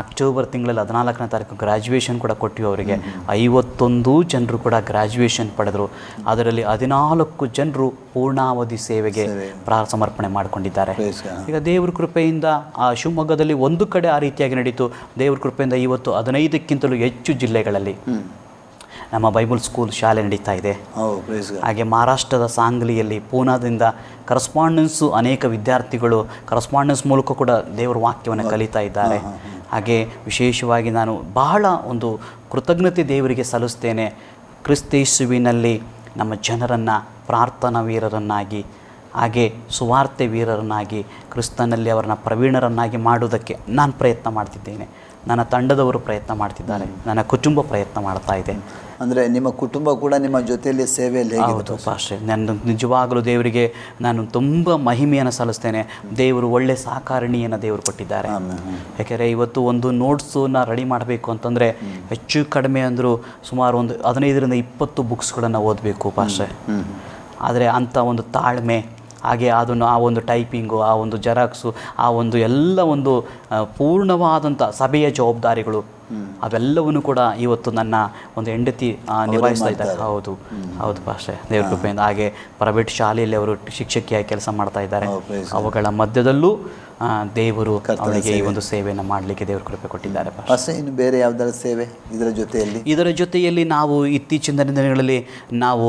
ಅಕ್ಟೋಬರ್ ತಿಂಗಳಲ್ಲಿ 14ನೇ ತಾರೀಕು ಗ್ರ್ಯಾಜುಯೇಷನ್ ಕೂಡ ಕೊಟ್ಟಿವಿ ಅವರಿಗೆ. 51 ಜನರು ಕೂಡ ಗ್ರ್ಯಾಜುಯೇಷನ್ ಪಡೆದರು. ಅದರಲ್ಲಿ 14 ಜನರು ಪೂರ್ಣಾವಧಿ ಸೇವೆಗೆ ಸಮರ್ಪಣೆ ಮಾಡಿಕೊಂಡಿದ್ದಾರೆ. ಈಗ ದೇವ್ರ ಕೃಪೆಯಿಂದ ಶಿವಮೊಗ್ಗದಲ್ಲಿ ಒಂದು ಕಡೆ ಆ ರೀತಿಯಾಗಿ ನಡೀತು. ದೇವ್ರ ಕೃಪೆಯಿಂದ ಇವತ್ತು 15ಕ್ಕಿಂತಲೂ ಹೆಚ್ಚು ಜಿಲ್ಲೆಗಳಲ್ಲಿ ನಮ್ಮ ಬೈಬಲ್ ಸ್ಕೂಲ್ ಶಾಲೆ ನಡೀತಾ ಇದೆ. ಹಾಗೆ ಮಹಾರಾಷ್ಟ್ರದ ಸಾಂಗ್ಲಿಯಲ್ಲಿ, ಪೂನಾದಿಂದ ಕರೆಸ್ಪಾಂಡೆನ್ಸು ಅನೇಕ ವಿದ್ಯಾರ್ಥಿಗಳು ಕರೆಸ್ಪಾಂಡೆನ್ಸ್ ಮೂಲಕ ಕೂಡ ದೇವರ ವಾಕ್ಯವನ್ನು ಕಲಿತಾ ಇದ್ದಾರೆ. ಹಾಗೆ ವಿಶೇಷವಾಗಿ ನಾನು ಬಹಳ ಒಂದು ಕೃತಜ್ಞತೆ ದೇವರಿಗೆ ಸಲ್ಲಿಸ್ತೇನೆ. ಕ್ರಿಸ್ತೇಸುವಿನಲ್ಲಿ ನಮ್ಮ ಜನರನ್ನು ಪ್ರಾರ್ಥನಾ ವೀರರನ್ನಾಗಿ, ಹಾಗೆ ಸುವಾರ್ತೆ ವೀರರನ್ನಾಗಿ, ಕ್ರಿಸ್ತನಲ್ಲಿ ಅವರನ್ನ ಪ್ರವೀಣರನ್ನಾಗಿ ಮಾಡುವುದಕ್ಕೆ ನಾನು ಪ್ರಯತ್ನ ಮಾಡ್ತಿದ್ದೇನೆ. ನನ್ನ ತಂಡದವರು ಪ್ರಯತ್ನ ಮಾಡ್ತಿದ್ದಾರೆ, ನನ್ನ ಕುಟುಂಬ ಪ್ರಯತ್ನ ಮಾಡ್ತಾ ಇದೆ. ಅಂದರೆ ನಿಮ್ಮ ಕುಟುಂಬ ಕೂಡ ನಿಮ್ಮ ಜೊತೆಯಲ್ಲಿ ಸೇವೆಯಲ್ಲಿ ಹೌದು ಪಾಸ್ಟರ್. ನಾನು ನಿಜವಾಗಲೂ ದೇವರಿಗೆ ನಾನು ತುಂಬ ಮಹಿಮೆಯನ್ನು ಸಲ್ಲಿಸ್ತೇನೆ. ದೇವರು ಒಳ್ಳೆ ಸಹಕಾರಿಣಿಯನ್ನು ದೇವರು ಕೊಟ್ಟಿದ್ದಾರೆ. ಯಾಕೆಂದರೆ ಇವತ್ತು ಒಂದು ನೋಟ್ಸನ್ನು ರೆಡಿ ಮಾಡಬೇಕು ಅಂತಂದರೆ ಹೆಚ್ಚು ಕಡಿಮೆ ಅಂದರೂ ಸುಮಾರು ಒಂದು 15ರಿಂದ 20 ಬುಕ್ಸ್ಗಳನ್ನು ಓದಬೇಕು ಪಾಸ್ಟರ್. ಆದರೆ ಅಂಥ ಒಂದು ತಾಳ್ಮೆ, ಹಾಗೆ ಅದನ್ನು ಆ ಒಂದು ಟೈಪಿಂಗು, ಆ ಒಂದು ಜೆರಾಕ್ಸು, ಆ ಒಂದು ಎಲ್ಲ ಒಂದು ಪೂರ್ಣವಾದಂಥ ಸಭೆಯ ಜವಾಬ್ದಾರಿಗಳು ಅವೆಲ್ಲವನ್ನು ಕೂಡ ಇವತ್ತು ನನ್ನ ಒಂದು ಹೆಂಡತಿ ನಿಭಾಯಿಸ್ತಾ ಇದ್ದಾರೆ. ಹೌದು ಹೌದು ಪಾಸ್ಟರ್, ದೇವ್ರ ಕೃಪೆಯಿಂದ. ಹಾಗೆ ಪ್ರೈವೇಟ್ ಶಾಲೆಯಲ್ಲಿ ಅವರು ಶಿಕ್ಷಕಿಯಾಗಿ ಕೆಲಸ ಮಾಡ್ತಾ ಇದ್ದಾರೆ. ಅವುಗಳ ಮಧ್ಯದಲ್ಲೂ ದೇವರು ಅವರಿಗೆ ಈ ಒಂದು ಸೇವೆಯನ್ನು ಮಾಡಲಿಕ್ಕೆ ದೇವ್ರ ಕೃಪೆ ಕೊಟ್ಟಿದ್ದಾರೆ. ಇನ್ನು ಬೇರೆ ಯಾವುದಾದ್ರು ಸೇವೆ ಇದರ ಜೊತೆಯಲ್ಲಿ ನಾವು ಇತ್ತೀಚಿನ ದಿನಗಳಲ್ಲಿ ನಾವು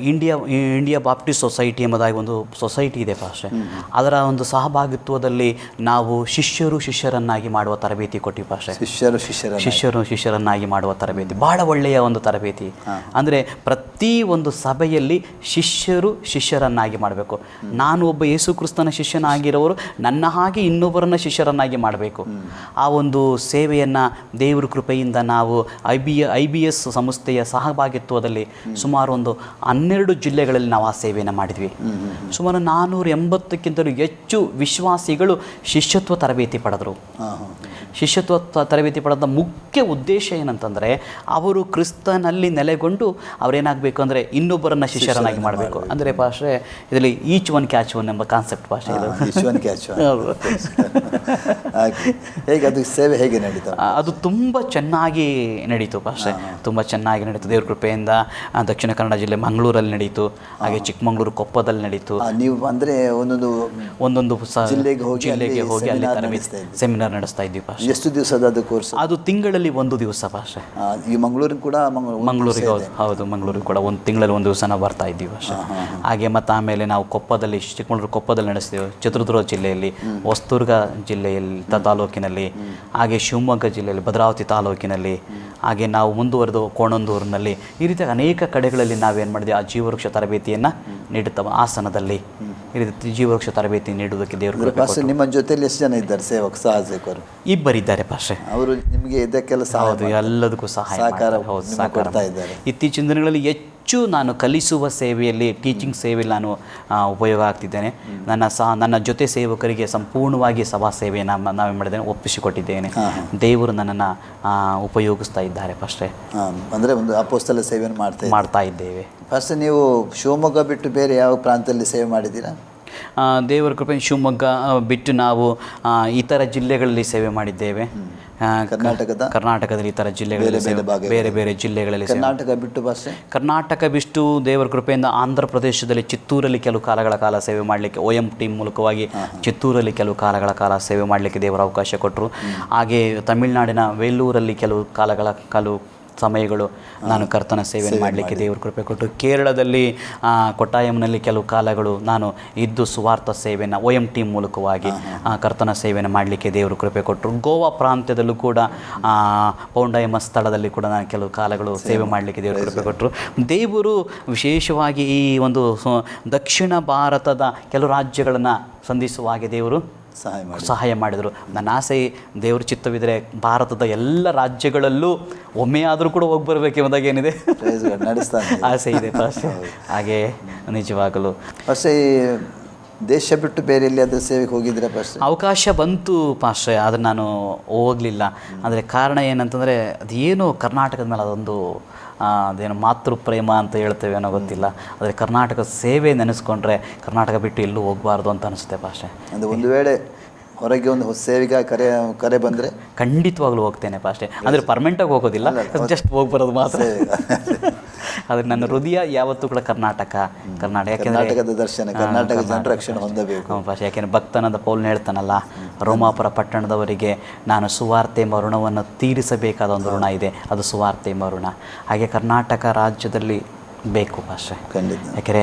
ಇಂಡಿಯಾ ಬಾಪ್ಟಿಸ್ಟ್ ಸೊಸೈಟಿ ಎಂಬುದಾಗಿ ಒಂದು ಸೊಸೈಟಿ ಇದೆ ಪಾಸ್ಟರ್. ಅದರ ಒಂದು ಸಹಭಾಗಿತ್ವದಲ್ಲಿ ನಾವು ಶಿಷ್ಯರನ್ನಾಗಿ ಮಾಡುವ ತರಬೇತಿ ಕೊಟ್ಟಿವಿ ಪಾಸ್ಟರ್. ಶಿಷ್ಯರನ್ನಾಗಿ ಮಾಡುವ ತರಬೇತಿ ಬಹಳ ಒಳ್ಳೆಯ ಒಂದು ತರಬೇತಿ. ಅಂದರೆ ಪ್ರತಿ ಒಂದು ಸಭೆಯಲ್ಲಿ ಶಿಷ್ಯರನ್ನಾಗಿ ಮಾಡಬೇಕು. ನಾನು ಒಬ್ಬ ಯೇಸು ಕ್ರಿಸ್ತನ ಶಿಷ್ಯನಾಗಿರೋರು ನನ್ನ ಹಾಗೆ ಇನ್ನೊಬ್ಬರನ್ನ ಶಿಷ್ಯರನ್ನಾಗಿ ಮಾಡಬೇಕು. ಆ ಒಂದು ಸೇವೆಯನ್ನು ದೇವ್ರ ಕೃಪೆಯಿಂದ ನಾವು IBS ಸಂಸ್ಥೆಯ ಸಹಭಾಗಿತ್ವದಲ್ಲಿ ಸುಮಾರು ಒಂದು 12 ಜಿಲ್ಲೆಗಳಲ್ಲಿ ನಾವು ಆ ಸೇವೆಯನ್ನು ಮಾಡಿದ್ವಿ. ಸುಮಾರು 480ಕ್ಕಿಂತಲೂ ಹೆಚ್ಚು ವಿಶ್ವಾಸಿಗಳು ಶಿಷ್ಯತ್ವ ತರಬೇತಿ ಪಡೆದರು. ಶಿಷ್ಯತ್ವ ತರಬೇತಿ ಪಡೆದ ಮುಖ್ಯ ಉದ್ದೇಶ ಏನಂತಂದರೆ, ಅವರು ಕ್ರಿಸ್ತನಲ್ಲಿ ನೆಲೆಗೊಂಡು ಅವರೇನಾಗಬೇಕು ಅಂದರೆ ಇನ್ನೊಬ್ಬರನ್ನ ಶಿಷ್ಯರನ್ನಾಗಿ ಮಾಡಬೇಕು. ಅಂದರೆ ಭಾಷೆ ಇದರಲ್ಲಿ ಈಚ್ ಒನ್ ಕ್ಯಾಚ್ ಒನ್ ಎಂಬ ಕಾನ್ಸೆಪ್ಟ್ ಭಾಷೆ ಇದು. ಹೇಗೆ ಅದು ಸೇವೆ ಹೇಗೆ ನಡೀತು? ಅದು ತುಂಬ ಚೆನ್ನಾಗಿ ನಡೀತು ಭಾಷೆ, ತುಂಬ ಚೆನ್ನಾಗಿ ನಡೀತು. ದೇವ್ರ ಕೃಪೆಯಿಂದ ದಕ್ಷಿಣ ಕನ್ನಡ ಜಿಲ್ಲೆ ಮಂಗಳೂರಲ್ಲಿ ನಡೀತು, ಹಾಗೆ ಚಿಕ್ಕಮಗಳೂರು ಕೊಪ್ಪದಲ್ಲಿ ನಡೀತು. ನೀವು ಅಂದರೆ ಒಂದೊಂದು ಜಿಲ್ಲೆಗೆ ಹೋಗಿ ಅಲ್ಲಿ ತರಬೇತಿ ಸೆಮಿನಾರ್ ನಡೆಸ್ತಾ ಇದ್ವಿ ಭಾಷೆ. ಎಷ್ಟು ದಿವಸದ ಅದು ಕೋರ್ಸ್? ಅದು ತಿಂಗಳಲ್ಲಿ 1 ದಿವಸ ಭಾಷೆ. ಈ ಮಂಗಳೂರಿಗೆ ಕೂಡ ಮಂಗಳೂರಿಗೆ ಹೌದು ಮಂಗಳೂರಿಗೆ ಕೂಡ ಒಂದು ತಿಂಗಳಲ್ಲಿ 1 ದಿವಸ ನಾವು ಬರ್ತಾ ಇದ್ದೀವಿ ಭಾಷೆ. ಹಾಗೆ ಮತ್ತು ಆಮೇಲೆ ನಾವು ಕೊಪ್ಪದಲ್ಲಿ, ಚಿಕ್ಕಮಗಳೂರು ಕೊಪ್ಪದಲ್ಲಿ ನಡೆಸ್ತೀವಿ, ಚಿತ್ರದುರ್ಗ ಜಿಲ್ಲೆಯಲ್ಲಿ, ಹೊಸದುರ್ಗ ಜಿಲ್ಲೆಯಲ್ಲಿ ತಾಲೂಕಿನಲ್ಲಿ, ಹಾಗೆ ಶಿವಮೊಗ್ಗ ಜಿಲ್ಲೆಯಲ್ಲಿ ಭದ್ರಾವತಿ ತಾಲೂಕಿನಲ್ಲಿ, ಹಾಗೆ ನಾವು ಮುಂದುವರೆದು ಕೋಣಂದೂರಿನಲ್ಲಿ, ಈ ರೀತಿ ಅನೇಕ ಕಡೆಗಳಲ್ಲಿ ನಾವೇನು ಮಾಡಿದ್ವಿ, ಆ ಜೀವವೃಕ್ಷ ತರಬೇತಿಯನ್ನು ನೀಡುತ್ತಾ ಹಾಸನದಲ್ಲಿ ಈ ರೀತಿ ಜೀವವೃಕ್ಷ ತರಬೇತಿ ನೀಡುವುದಕ್ಕೆ ದೇವರು. ನಿಮ್ಮ ಜೊತೆಯಲ್ಲಿ ಎಷ್ಟು ಜನ ಇದ್ದಾರೆ ಸಹಾಯಕರು? 2 ಇದ್ದಾರೆ ಭಾಷೆ. ಅವರು ನಿಮಗೆ ಇದಕ್ಕೆಲ್ಲ ಎಲ್ಲದಕ್ಕೂ ಸಹಕಾರ ಕೊಡ್ತಾ ಇದ್ದಾರೆ. ಇತ್ತೀಚಿನ ದಿನಗಳಲ್ಲಿ ಹೆಚ್ಚು ನಾನು ಕಲಿಸುವ ಸೇವೆಯಲ್ಲಿ, ಟೀಚಿಂಗ್ ಸೇವೆಯಲ್ಲಿ ನಾನು ಉಪಯೋಗ ಆಗ್ತಿದ್ದೇನೆ. ನನ್ನ ಜೊತೆ ಸೇವಕರಿಗೆ ಸಂಪೂರ್ಣವಾಗಿ ಸಭಾ ಸೇವೆಯನ್ನು ನಾವೇನು ಮಾಡಿದ್ದೇನೆ, ಒಪ್ಪಿಸಿಕೊಟ್ಟಿದ್ದೇನೆ. ದೇವರು ನನ್ನನ್ನು ಉಪಯೋಗಿಸ್ತಾ ಇದ್ದಾರೆ ಫಸ್ಟೇ. ಅಂದರೆ ಒಂದು ಅಪೊಸ್ತಲ ಸೇವೆಯನ್ನು ಮಾಡ್ತಾ ಇದ್ದೇವೆ. ಫಸ್ಟ್ ನೀವು ಶಿವಮೊಗ್ಗ ಬಿಟ್ಟು ಬೇರೆ ಯಾವ ಪ್ರಾಂತದಲ್ಲಿ ಸೇವೆ ಮಾಡಿದ್ದೀರಾ? ದೇವರ ಕೃಪೆ ಶಿವಮೊಗ್ಗ ಬಿಟ್ಟು ನಾವು ಇತರ ಜಿಲ್ಲೆಗಳಲ್ಲಿ ಸೇವೆ ಮಾಡಿದ್ದೇವೆ. ಕರ್ನಾಟಕದಲ್ಲಿ ಇತರ ಜಿಲ್ಲೆಗಳಲ್ಲಿ, ಬೇರೆ ಬೇರೆ ಜಿಲ್ಲೆಗಳಲ್ಲಿ. ಕರ್ನಾಟಕ ಬಿಟ್ಟು ದೇವರ ಕೃಪೆಯಿಂದ ಆಂಧ್ರ ಪ್ರದೇಶದಲ್ಲಿ ಚಿತ್ತೂರಲ್ಲಿ ಕೆಲವು ಕಾಲಗಳ ಕಾಲ ಸೇವೆ ಮಾಡಲಿಕ್ಕೆ, OM ಟೀಮ್ ಮೂಲಕವಾಗಿ ಚಿತ್ತೂರಲ್ಲಿ ಕೆಲವು ಕಾಲಗಳ ಕಾಲ ಸೇವೆ ಮಾಡಲಿಕ್ಕೆ ದೇವರ ಅವಕಾಶ ಕೊಟ್ಟರು. ಹಾಗೆ ತಮಿಳುನಾಡಿನ ವೇಲೂರಲ್ಲಿ ಕೆಲವು ಸಮಯಗಳು ನಾನು ಕರ್ತನ ಸೇವೆಯನ್ನು ಮಾಡಲಿಕ್ಕೆ ದೇವರು ಕೃಪೆ ಕೊಟ್ಟು, ಕೇರಳದಲ್ಲಿ ಕೊಟ್ಟಾಯಂನಲ್ಲಿ ಕೆಲವು ಕಾಲಗಳು ನಾನು ಇದ್ದು ಸುವಾರ್ಥ ಸೇವೆಯನ್ನು OM ಟೀಮ್ ಮೂಲಕವಾಗಿ ಕರ್ತನ ಸೇವೆಯನ್ನು ಮಾಡಲಿಕ್ಕೆ ದೇವರು ಕೃಪೆ ಕೊಟ್ಟರು. ಗೋವಾ ಪ್ರಾಂತ್ಯದಲ್ಲೂ ಕೂಡ ಪೌಂಡ ಎಂಬ ಸ್ಥಳದಲ್ಲಿ ಕೂಡ ನಾನು ಕೆಲವು ಕಾಲಗಳು ಸೇವೆ ಮಾಡಲಿಕ್ಕೆ ದೇವರು ಕೃಪೆ ಕೊಟ್ಟರು. ದೇವರು ವಿಶೇಷವಾಗಿ ಈ ಒಂದು ದಕ್ಷಿಣ ಭಾರತದ ಕೆಲವು ರಾಜ್ಯಗಳನ್ನು ಸಂಧಿಸುವ ಹಾಗೆ ದೇವರು ಸಹಾಯ ಮಾಡಿದರು. ನನ್ನ ಆಸೆ, ದೇವ್ರ ಚಿತ್ತವಿದ್ದರೆ ಭಾರತದ ಎಲ್ಲ ರಾಜ್ಯಗಳಲ್ಲೂ ಒಮ್ಮೆ ಆದರೂ ಕೂಡ ಹೋಗಿ ಬರಬೇಕೆಂಬುದಾಗಿ ಏನಿದೆ ಆಸೆ ಇದೆ ಪಾಸ್ಟೆ. ಹಾಗೆ ನಿಜವಾಗಲು ಪಾಸ್ಟೆ ದೇಶ ಬಿಟ್ಟು ಬೇರೆ ಎಲ್ಲಿ ಅದು ಸೇವೆಗೆ ಹೋಗಿದ್ರೆ ಪಾಸ್ಟೆ? ಅವಕಾಶ ಬಂತು ಪಾಸ್ಟೆ, ಆದರೆ ನಾನು ಹೋಗಲಿಲ್ಲ. ಅಂದರೆ ಕಾರಣ ಏನಂತಂದರೆ, ಅದೇನು ಕರ್ನಾಟಕದ ಮೇಲೆ ಅದೊಂದು ಅದೇನು ಮಾತೃ ಪ್ರೇಮ ಅಂತ ಹೇಳ್ತೇವೆ ಅನ್ನೋ ಗೊತ್ತಿಲ್ಲ, ಆದರೆ ಕರ್ನಾಟಕ ಸೇವೆ ನೆನೆಸ್ಕೊಂಡ್ರೆ ಕರ್ನಾಟಕ ಬಿಟ್ಟು ಎಲ್ಲೂ ಹೋಗಬಾರ್ದು ಅಂತ ಅನಿಸುತ್ತೆ ಪಾಸ್ಟೆ. ಅದು ಒಂದು ವೇಳೆ ಹೊರಗೆ ಒಂದು ಸೇವೆಗೆ ಕರೆ ಬಂದರೆ ಖಂಡಿತವಾಗ್ಲೂ ಹೋಗ್ತೇನೆ ಪಾಸ್ಟೆ. ಅಂದರೆ ಪರ್ಮನೆಂಟಾಗಿ ಹೋಗೋದಿಲ್ಲ, ಜಸ್ಟ್ ಹೋಗಿ ಬರೋದು ಮಾತ್ರ. ಆದರೆ ನನ್ನ ಹೃದಯ ಯಾವತ್ತೂ ಕೂಡ ಕರ್ನಾಟಕದ ದರ್ಶನ, ಕರ್ನಾಟಕ ಜನರ ರಕ್ಷಣೆ ಹೊಂದಬೇಕು ಪಾಸ್ಟೆ. ಯಾಕೆಂದರೆ ಭಕ್ತನಾದ ಪೌಲನು ಹೇಳ್ತಾನಲ್ಲ, ರೋಮಾಪುರ ಪಟ್ಟಣದವರಿಗೆ ನಾನು ಸುವಾರ್ತೆ ಎಂಬ ಋಣವನ್ನು ತೀರಿಸಬೇಕಾದ ಒಂದು ಋಣ ಇದೆ, ಅದು ಸುವಾರ್ತೆ ಎಂಬ ಋಣ. ಹಾಗೆ ಕರ್ನಾಟಕ ರಾಜ್ಯದಲ್ಲಿ ಬೇಕು ಪಾಸ್ಟೆ, ಖಂಡಿತ. ಯಾಕೆಂದರೆ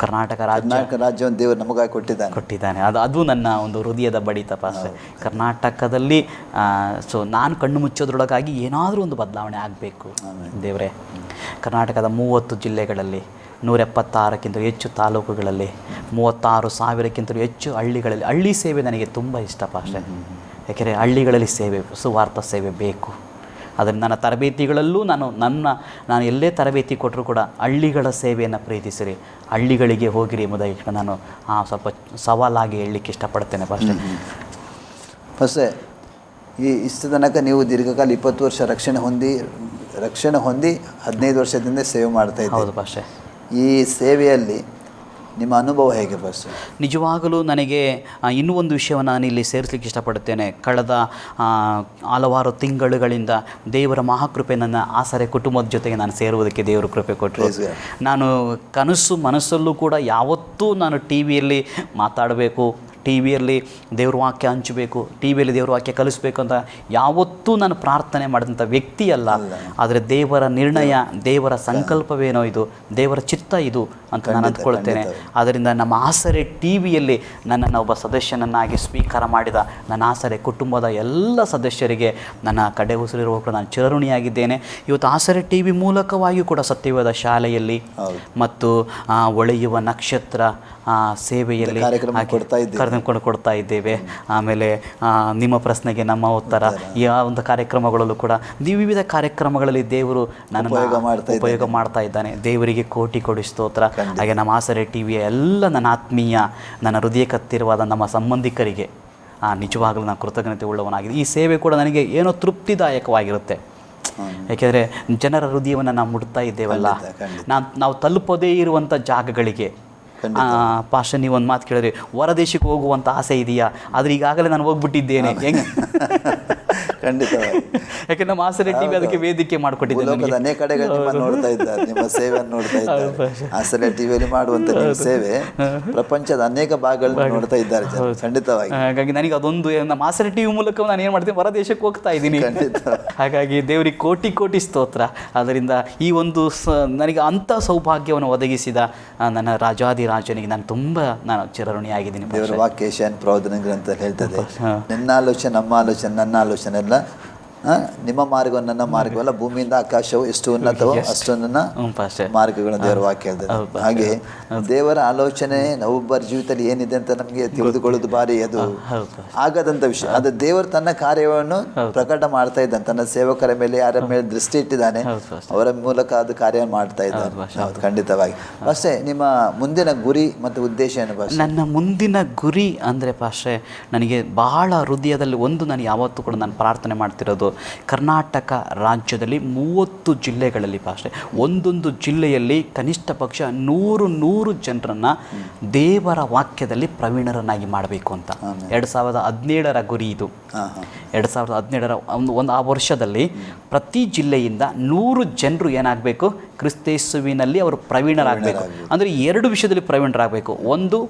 ಕರ್ನಾಟಕ ರಾಜ್ಯವನ್ನು ದೇವರು ನಮಗಾಗಿ ಕೊಟ್ಟಿದ್ದಾನೆ. ಅದು ನನ್ನ ಒಂದು ಹೃದಯದ ಬಡಿತ ಪಾಸ್ಟೆ. ಕರ್ನಾಟಕದಲ್ಲಿ ನಾನು ಕಣ್ಣು ಮುಚ್ಚೋದ್ರೊಳಗಾಗಿ ಏನಾದರೂ ಒಂದು ಬದಲಾವಣೆ ಆಗಬೇಕು ದೇವರೇ. ಕರ್ನಾಟಕದ 30 ಜಿಲ್ಲೆಗಳಲ್ಲಿ, 176ಕ್ಕಿಂತ ಹೆಚ್ಚು ತಾಲೂಕುಗಳಲ್ಲಿ, 36,000ಕ್ಕಿಂತಲೂ ಹೆಚ್ಚು ಹಳ್ಳಿಗಳಲ್ಲಿ ಹಳ್ಳಿ ಸೇವೆ ನನಗೆ ತುಂಬ ಇಷ್ಟ ಪಾಸ್ಟೆ. ಯಾಕೆಂದರೆ ಹಳ್ಳಿಗಳಲ್ಲಿ ಸೇವೆ, ಸುವಾರ್ಥ ಸೇವೆ ಬೇಕು. ಅದನ್ನು ನನ್ನ ತರಬೇತಿಗಳಲ್ಲೂ ನಾನು ಎಲ್ಲೇ ತರಬೇತಿ ಕೊಟ್ಟರೂ ಕೂಡ ಹಳ್ಳಿಗಳ ಸೇವೆಯನ್ನು ಪ್ರೀತಿಸಿರಿ, ಹಳ್ಳಿಗಳಿಗೆ ಹೋಗಿರಿ ಎಂಬುದಾಗಿ ನಾನು ಸ್ವಲ್ಪ ಸವಾಲಾಗಿ ಹೇಳಲಿಕ್ಕೆ ಇಷ್ಟಪಡ್ತೇನೆ ಪಾಸ್ಟೆ. ಇಷ್ಟು ತನಕ ನೀವು ದೀರ್ಘಕಾಲ 20 ವರ್ಷ ರಕ್ಷಣೆ ಹೊಂದಿ 15 ವರ್ಷದಿಂದ ಸೇವೆ ಮಾಡ್ತಾ ಇದ್ದೀರಿ. ಹೌದು ಪಾಸ್ಟೆ. ಈ ಸೇವೆಯಲ್ಲಿ ನಿಮ್ಮ ಅನುಭವ ಹೇಗೆ ಪಾಸ್ಟರ್? ನಿಜವಾಗಲೂ ನನಗೆ ಇನ್ನೂ ಒಂದು ವಿಷಯವನ್ನು ನಾನು ಇಲ್ಲಿ ಸೇರಿಸಲಿಕ್ಕೆ ಇಷ್ಟಪಡುತ್ತೇನೆ. ಕಳೆದ ಹಲವಾರು ತಿಂಗಳುಗಳಿಂದ ದೇವರ ಮಹಾಕೃಪೆ ನನ್ನ ಆಸರೆ ಕುಟುಂಬದ ಜೊತೆಗೆ ನಾನು ಸೇರುವುದಕ್ಕೆ ದೇವರು ಕೃಪೆ ಕೊಟ್ಟರು. ನಾನು ಮನಸ್ಸಲ್ಲೂ ಕೂಡ ಯಾವತ್ತೂ ನಾನು ಟಿ ವಿಯಲ್ಲಿ ಮಾತಾಡಬೇಕು, ಟಿ ವಿಯಲ್ಲಿ ದೇವ್ರ ವಾಕ್ಯ ಹಂಚಬೇಕು, ಟಿ ವಿಯಲ್ಲಿ ದೇವ್ರ ವಾಕ್ಯ ಕಲಿಸ್ಬೇಕು ಅಂತ ಯಾವತ್ತೂ ನಾನು ಪ್ರಾರ್ಥನೆ ಮಾಡಿದಂಥ ವ್ಯಕ್ತಿಯಲ್ಲ. ಆದರೆ ದೇವರ ನಿರ್ಣಯ, ದೇವರ ಸಂಕಲ್ಪವೇನೋ ಇದು, ದೇವರ ಚಿತ್ತ ಇದು ಅಂತ ನಾನು ಅಂದ್ಕೊಳ್ತೇನೆ. ಆದ್ದರಿಂದ ನಮ್ಮ ಆಸರೆ ಟಿ ವಿಯಲ್ಲಿ ನನ್ನನ್ನು ಒಬ್ಬ ಸದಸ್ಯನನ್ನಾಗಿ ಸ್ವೀಕಾರ ಮಾಡಿದ ನನ್ನ ಆಸರೆ ಕುಟುಂಬದ ಎಲ್ಲ ಸದಸ್ಯರಿಗೆ ನನ್ನ ಕಡೆ ಉಸಿರಿರುವ ಕೂಡ ನಾನು ಚಿರಋಣಿಯಾಗಿದ್ದೇನೆ. ಇವತ್ತು ಆಸರೆ ಟಿ ವಿ ಮೂಲಕವಾಗಿಯೂ ಕೂಡ ಸತ್ಯವಾದ ಶಾಲೆಯಲ್ಲಿ ಮತ್ತು ಹೊಳೆಯುವ ನಕ್ಷತ್ರ ಸೇವೆಯಲ್ಲಿ ತೆಗೆದುಕೊಂಡು ಕೊಡ್ತಾ ಇದ್ದೇವೆ. ಆಮೇಲೆ ನಿಮ್ಮ ಪ್ರಶ್ನೆಗೆ ನಮ್ಮ ಉತ್ತರ, ಈ ಒಂದು ಕಾರ್ಯಕ್ರಮಗಳಲ್ಲೂ ಕೂಡ ವಿವಿಧ ಕಾರ್ಯಕ್ರಮಗಳಲ್ಲಿ ದೇವರು ನನ್ನನ್ನು ಉಪಯೋಗ ಮಾಡ್ತಾ ಇದ್ದಾನೆ. ದೇವರಿಗೆ ಕೋಟಿ ಕೋಟಿ ಸ್ತೋತ್ರ. ಹಾಗೆ ನಮ್ಮ ಆಸರೆ ಟಿವಿಯ ಎಲ್ಲ ನನ್ನ ಆತ್ಮೀಯ, ನನ್ನ ಹೃದಯಕ್ಕತ್ತಿರವಾದ ನಮ್ಮ ಸಂಬಂಧಿಕರಿಗೆ ನಿಜವಾಗಲೂ ನಾನು ಕೃತಜ್ಞತೆ ಉಳ್ಳವನಾಗಿದೆ. ಈ ಸೇವೆ ಕೂಡ ನನಗೆ ಏನೋ ತೃಪ್ತಿದಾಯಕವಾಗಿರುತ್ತೆ. ಯಾಕೆಂದರೆ ಜನರ ಹೃದಯವನ್ನು ನಾವು ಮುಟ್ತಾ ಇದ್ದೇವಲ್ಲ, ನಾವು ತಲುಪದೇ ಇರುವಂಥ ಜಾಗಗಳಿಗೆ. ಪಾಶ ನೀವು ಒಂದು ಮಾತು ಕೇಳಿದ್ರೆ, ಹೊರದೇಶಕ್ಕೆ ಹೋಗುವಂಥ ಆಸೆ ಇದೆಯಾ? ಆದರೆ ಈಗಾಗಲೇ ನಾನು ಹೋಗ್ಬಿಟ್ಟಿದ್ದೇನೆ. ಹೆಂಗೆ? ಖಂಡಿತವಾಗಿ. ಯಾಕೆಂದ್ರೆ ನಮ್ಮ ಆಸರೆ ಟಿವಿ ಅದಕ್ಕೆ ವೇದಿಕೆ ಮಾಡಿಕೊಟ್ಟಿದ್ದೇನೆ. ಅನೇಕ ಕಡೆಗಳು ನಿಮ್ಮನ್ನು ನೋಡ್ತಾ ಇದ್ದಾರೆ, ನಿಮ್ಮ ಸೇವೆಯನ್ನು ನೋಡ್ತಾ ಇದ್ದಾರೆ. ಆಸರೆ ಟಿವಿಯಲ್ಲಿ ಮಾಡುವಂಥ ನಿಮ್ಮ ಸೇವೆ ಪ್ರಪಂಚದ ಅನೇಕ ಭಾಗಗಳನ್ನು ನೋಡ್ತಾ ಇದ್ದಾರೆ ಜನ. ಖಂಡಿತವಾಗಿ. ಹಾಗಾಗಿ ನನಗೆ ಅದೊಂದು ನಮ್ಮ ಆಸರೆ ಟಿವಿ ಮೂಲಕ ನಾನು ಏನು ಮಾಡ್ತೀನಿ, ಹೊರ ದೇಶಕ್ಕೆ ಹೋಗ್ತಾ ಇದ್ದೀನಿ. ಹಾಗಾಗಿ ದೇವರಿಗೆ ಕೋಟಿ ಕೋಟಿ ಸ್ತೋತ್ರ. ಅದರಿಂದ ಈ ಒಂದು ನನಗೆ ಅಂಥ ಸೌಭಾಗ್ಯವನ್ನು ಒದಗಿಸಿದ ನನ್ನ ರಾಜಾದಿರಾಜನಿಗೆ ನಾನು ಚಿರಋಣಿಯಾಗಿದ್ದೀನಿ. ದೇವರ ವಾಕ್ಯ ಏಷ್ಯನ್ ಪ್ರವಾದನ ಗ್ರಂಥದಲ್ಲಿ ಹೇಳ್ತದೆ, ನಿನ್ನ ಆಲೋಚನೆ ನಮ್ಮ ಆಲೋಚನೆ, ನನ್ನ ಆಲೋಚನೆ ಎಲ್ಲ ನಿಮ್ಮ ಮಾರ್ಗವನ್ನು ನನ್ನ ಮಾರ್ಗವಲ್ಲ, ಭೂಮಿಯಿಂದ ಆಕಾಶವು ಎಷ್ಟು ಉನ್ನತವೋ ಅಷ್ಟು ನನ್ನ ಮಾರ್ಗಗಳನ್ನು ದೇವರ ವಾಕ್ಯ ಹೇಳ್ತದೆ. ಹಾಗೆ ದೇವರ ಆಲೋಚನೆ ಒಬ್ಬರ ಜೀವಿತದಲ್ಲಿ ಏನಿದೆ ಅಂತ ನಮಗೆ ತಿಳಿದುಕೊಳ್ಳೋದು ಭಾರಿ ಅದು ಆಗದಂಥ ವಿಷಯ. ಅದು ದೇವರು ತನ್ನ ಕಾರ್ಯವನ್ನು ಪ್ರಕಟ ಮಾಡ್ತಾ ಇದ್ದಾನೆ, ತನ್ನ ಸೇವಕರ ಮೇಲೆ ಯಾರ ಮೇಲೆ ದೃಷ್ಟಿ ಇಟ್ಟಿದ್ದಾನೆ, ಅವರ ಮೂಲಕ ಅದು ಕಾರ್ಯ ಮಾಡ್ತಾ ಇದ್ದಾನೆ. ಖಂಡಿತವಾಗಿ. ಅಷ್ಟೇ, ನಿಮ್ಮ ಮುಂದಿನ ಗುರಿ ಮತ್ತು ಉದ್ದೇಶ ಏನು? ನನ್ನ ಮುಂದಿನ ಗುರಿ ಅಂದರೆ ಪಾಶ್ರೆ, ನನಗೆ ಬಹಳ ಹೃದಯದಲ್ಲಿ ನಾನು ಯಾವತ್ತೂ ಕೂಡ ನಾನು ಪ್ರಾರ್ಥನೆ ಮಾಡ್ತಿರೋದು, ಕರ್ನಾಟಕ ರಾಜ್ಯದಲ್ಲಿ 30 ಜಿಲ್ಲೆಗಳಲ್ಲಿ ಪಾಶ್ರೆ, ಒಂದೊಂದು ಜಿಲ್ಲೆಯಲ್ಲಿ ಕನಿಷ್ಠ ಪಕ್ಷ 100 ಜನರನ್ನು ದೇವರ ವಾಕ್ಯದಲ್ಲಿ ಪ್ರವೀಣರನ್ನಾಗಿ ಮಾಡಬೇಕು ಅಂತ 2017ರ ಗುರಿ ಇದು. 2017ರ ಒಂದು ಆ ವರ್ಷದಲ್ಲಿ ಪ್ರತಿ ಜಿಲ್ಲೆಯಿಂದ 100 ಜನರು ಏನಾಗಬೇಕು, ಕ್ರಿಸ್ತೇಸುವಿನಲ್ಲಿ ಅವರು ಪ್ರವೀಣರಾಗಬೇಕು. ಅಂದರೆ 2 ವಿಷಯದಲ್ಲಿ ಪ್ರವೀಣರಾಗಬೇಕು. ಒಂದು,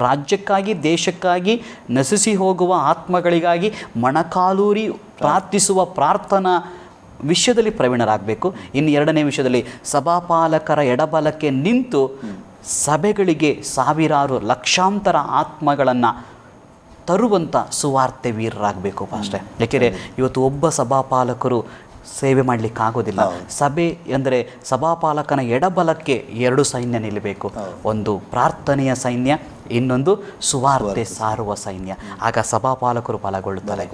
ರಾಜ್ಯಕ್ಕಾಗಿ ದೇಶಕ್ಕಾಗಿ ನಶಿಸಿ ಹೋಗುವ ಆತ್ಮಗಳಿಗಾಗಿ ಮೊಣಕಾಲೂರಿ ಪ್ರಾರ್ಥಿಸುವ ಪ್ರಾರ್ಥನಾ ವಿಷಯದಲ್ಲಿ ಪ್ರವೀಣರಾಗಬೇಕು. ಇನ್ನು 2ನೇ ವಿಷಯದಲ್ಲಿ ಸಭಾಪಾಲಕರ ಎಡಬಲಕ್ಕೆ ನಿಂತು ಸಭೆಗಳಿಗೆ ಸಾವಿರಾರು ಲಕ್ಷಾಂತರ ಆತ್ಮಗಳನ್ನು ತರುವಂಥ ಸುವಾರ್ತೆ ವೀರರಾಗಬೇಕು ಅಷ್ಟೇ. ಯಾಕೆಂದರೆ ಇವತ್ತು ಒಬ್ಬ ಸಭಾಪಾಲಕರು ಸೇವೆ ಮಾಡಲಿಕ್ಕಾಗೋದಿಲ್ಲ. ಸಭೆ ಅಂದರೆ ಸಭಾಪಾಲಕನ ಎಡಬಲಕ್ಕೆ 2 ಸೈನ್ಯ ನಿಲ್ಲಬೇಕು. ಒಂದು ಪ್ರಾರ್ಥನೆಯ ಸೈನ್ಯ, ಇನ್ನೊಂದು ಸುವಾರ್ತೆ ಸಾರುವ ಸೈನ್ಯ. ಆಗ ಸಭಾಪಾಲಕರು ಬಲಗೊಳ್ಳುತ್ತಾರೆ.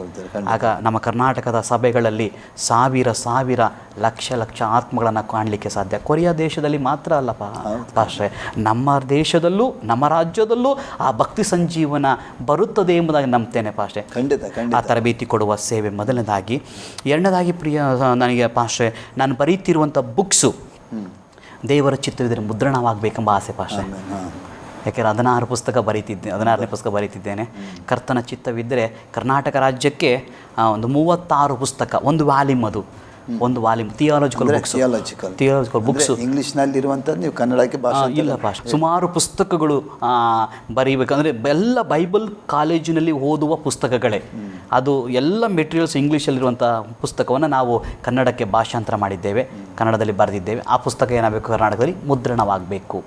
ಆಗ ನಮ್ಮ ಕರ್ನಾಟಕದ ಸಭೆಗಳಲ್ಲಿ ಸಾವಿರ ಲಕ್ಷ ಆತ್ಮಗಳನ್ನು ಕಾಣಲಿಕ್ಕೆ ಸಾಧ್ಯ. ಕೊರಿಯಾ ದೇಶದಲ್ಲಿ ಮಾತ್ರ ಅಲ್ಲಪ್ಪ ಪಾಶ್ರೆ, ನಮ್ಮ ದೇಶದಲ್ಲೂ ನಮ್ಮ ರಾಜ್ಯದಲ್ಲೂ ಆ ಭಕ್ತಿ ಸಂಜೀವನ ಬರುತ್ತದೆ ಎಂಬುದಾಗಿ ನಂಬ್ತೇನೆ ಪಾಶ್ರೆ. ಆ ತರಬೇತಿ ಕೊಡುವ ಸೇವೆ ಮೊದಲನೇದಾಗಿ. 2ನೇದಾಗಿ ನನಗೆ ಪಾಶ್ರೆ, ನಾನು ಬರೀತಿರುವಂಥ ಬುಕ್ಸು ದೇವರ ಚಿತ್ತವಿದ್ದರೆ ಮುದ್ರಣವಾಗಬೇಕೆಂಬ ಆಸೆ ಪಾಶ್ರೆ. ಯಾಕೆಂದರೆ 16 ಪುಸ್ತಕ ಬರೀತಿದ್ದೇನೆ, 16ನೇ ಪುಸ್ತಕ ಬರೀತಿದ್ದೇನೆ. ಕರ್ತನ ಚಿತ್ತವಿದ್ದರೆ ಕರ್ನಾಟಕ ರಾಜ್ಯಕ್ಕೆ ಒಂದು 36 ಪುಸ್ತಕ, ಒಂದು ವ್ಯಾಲ್ಯೂಮ್, ಅದು ಒಂದು ವಾಲ್ಯೂಮ್ ಥಿಯಾಲಜಿಕಲ್ ಬುಕ್ಸ್ ಇಂಗ್ಲೀಷ್ನಲ್ಲಿ ಇರುವಂಥದ್ದು ನೀವು ಕನ್ನಡಕ್ಕೆ ಇಲ್ಲ ಭಾಷೆ ಸುಮಾರು ಪುಸ್ತಕಗಳು ಬರೀಬೇಕಂದ್ರೆ ಎಲ್ಲ ಬೈಬಲ್ ಕಾಲೇಜಿನಲ್ಲಿ ಓದುವ ಪುಸ್ತಕಗಳೇ. ಅದು ಎಲ್ಲ ಮೆಟೀರಿಯಲ್ಸ್ ಇಂಗ್ಲೀಷಲ್ಲಿರುವಂಥ ಪುಸ್ತಕವನ್ನು ನಾವು ಕನ್ನಡಕ್ಕೆ ಭಾಷಾಂತರ ಮಾಡಿದ್ದೇವೆ, ಕನ್ನಡದಲ್ಲಿ ಬರೆದಿದ್ದೇವೆ. ಆ ಪುಸ್ತಕ ಏನಾಗಬೇಕು, ಕರ್ನಾಟಕದಲ್ಲಿ ಮುದ್ರಣವಾಗಬೇಕು.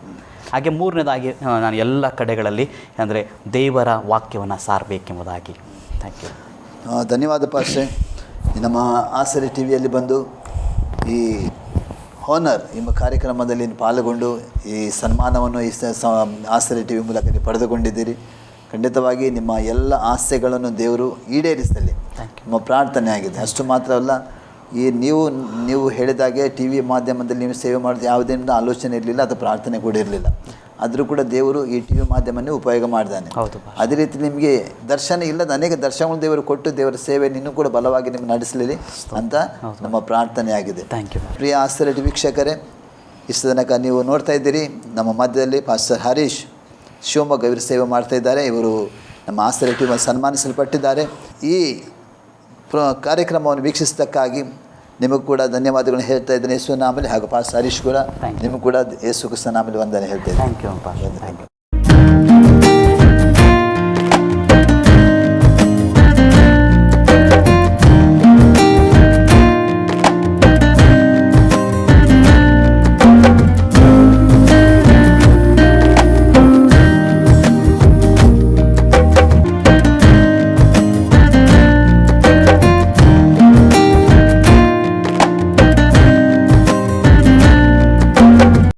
ಹಾಗೆ 3ನೇದಾಗಿ ನಾನು ಎಲ್ಲ ಕಡೆಗಳಲ್ಲಿ ಅಂದರೆ ದೇವರ ವಾಕ್ಯವನ್ನು ಸಾರಬೇಕೆಂಬುದಾಗಿ. Thank you. ಧನ್ಯವಾದ ಪಾಸ್ಟರ್. ನಮ್ಮ ಆಸರೆ ಟಿವಿಯಲ್ಲಿ ಬಂದು ಈ ಹಾನರ್ ಎಂಬ ಕಾರ್ಯಕ್ರಮದಲ್ಲಿ ಪಾಲ್ಗೊಂಡು ಈ ಸನ್ಮಾನವನ್ನು ಈ ಆಸರೆ ಟಿವಿ ಮೂಲಕ ನೀವು ಪಡೆದುಕೊಂಡಿದ್ದೀರಿ. ಖಂಡಿತವಾಗಿ ನಿಮ್ಮ ಎಲ್ಲ ಆಸೆಗಳನ್ನು ದೇವರು ಈಡೇರಿಸಲಿ ನಿಮ್ಮ ಪ್ರಾರ್ಥನೆ ಆಗಿದೆ. ಅಷ್ಟು ಮಾತ್ರವಲ್ಲ, ಈ ನೀವು ಹೇಳಿದಾಗೆ ಟಿ ವಿ ಮಾಧ್ಯಮದಲ್ಲಿ ನೀವು ಸೇವೆ ಮಾಡೋದು ಯಾವುದೇ ಆಲೋಚನೆ ಇರಲಿಲ್ಲ, ಅದು ಪ್ರಾರ್ಥನೆ ಕೂಡ ಇರಲಿಲ್ಲ. ಆದರೂ ಕೂಡ ದೇವರು ಈ ಟಿ ವಿ ಮಾಧ್ಯಮನೇ ಉಪಯೋಗ ಮಾಡಿದ್ದಾನೆ. ಅದೇ ರೀತಿ ನಿಮಗೆ ದರ್ಶನ ಇಲ್ಲದ ಅನೇಕ ದರ್ಶನಗಳು ದೇವರು ಕೊಟ್ಟು ದೇವರ ಸೇವೆ ಇನ್ನೂ ಕೂಡ ಬಲವಾಗಿ ನಿಮಗೆ ನಡೆಸಲಿ ಅಂತ ನಮ್ಮ ಪ್ರಾರ್ಥನೆ ಆಗಿದೆ. ಪ್ರಿಯ ಆಸರೆ ಟಿವಿ ವೀಕ್ಷಕರೇ, ಇಷ್ಟು ತನಕ ನೀವು ನೋಡ್ತಾ ಇದ್ದೀರಿ ನಮ್ಮ ಮಧ್ಯದಲ್ಲಿ ಪಾಸ್ಟರ್ ಹರೀಶ್ ಶಿವಮೊಗ್ಗ ಇವರು ಸೇವೆ ಮಾಡ್ತಾ ಇದ್ದಾರೆ. ಇವರು ನಮ್ಮ ಆಸರೆ ಟಿವಿ ಸನ್ಮಾನಿಸಲ್ಪಟ್ಟಿದ್ದಾರೆ. ಈ ಕಾರ್ಯಕ್ರಮವನ್ನು ವೀಕ್ಷಿಸಿದ್ದಕ್ಕಾಗಿ ನಿಮಗೂ ಕೂಡ ಧನ್ಯವಾದಗಳನ್ನು ಹೇಳ್ತಾ ಇದ್ದೇನೆ ಯೇಸುವಿನ ನಾಮದಲ್ಲಿ. ಹಾಗೂ ಪಾಸ್ಟರ್ ಹರೀಶ್ ಕೂಡ ನಿಮಗೂ ಕೂಡ ಯೇಸು ಕ್ರಿಸ್ತನ ನಾಮದಲ್ಲಿ ವಂದನೆ ಹೇಳ್ತಾ ಇದ್ದೇನೆ. Thank you.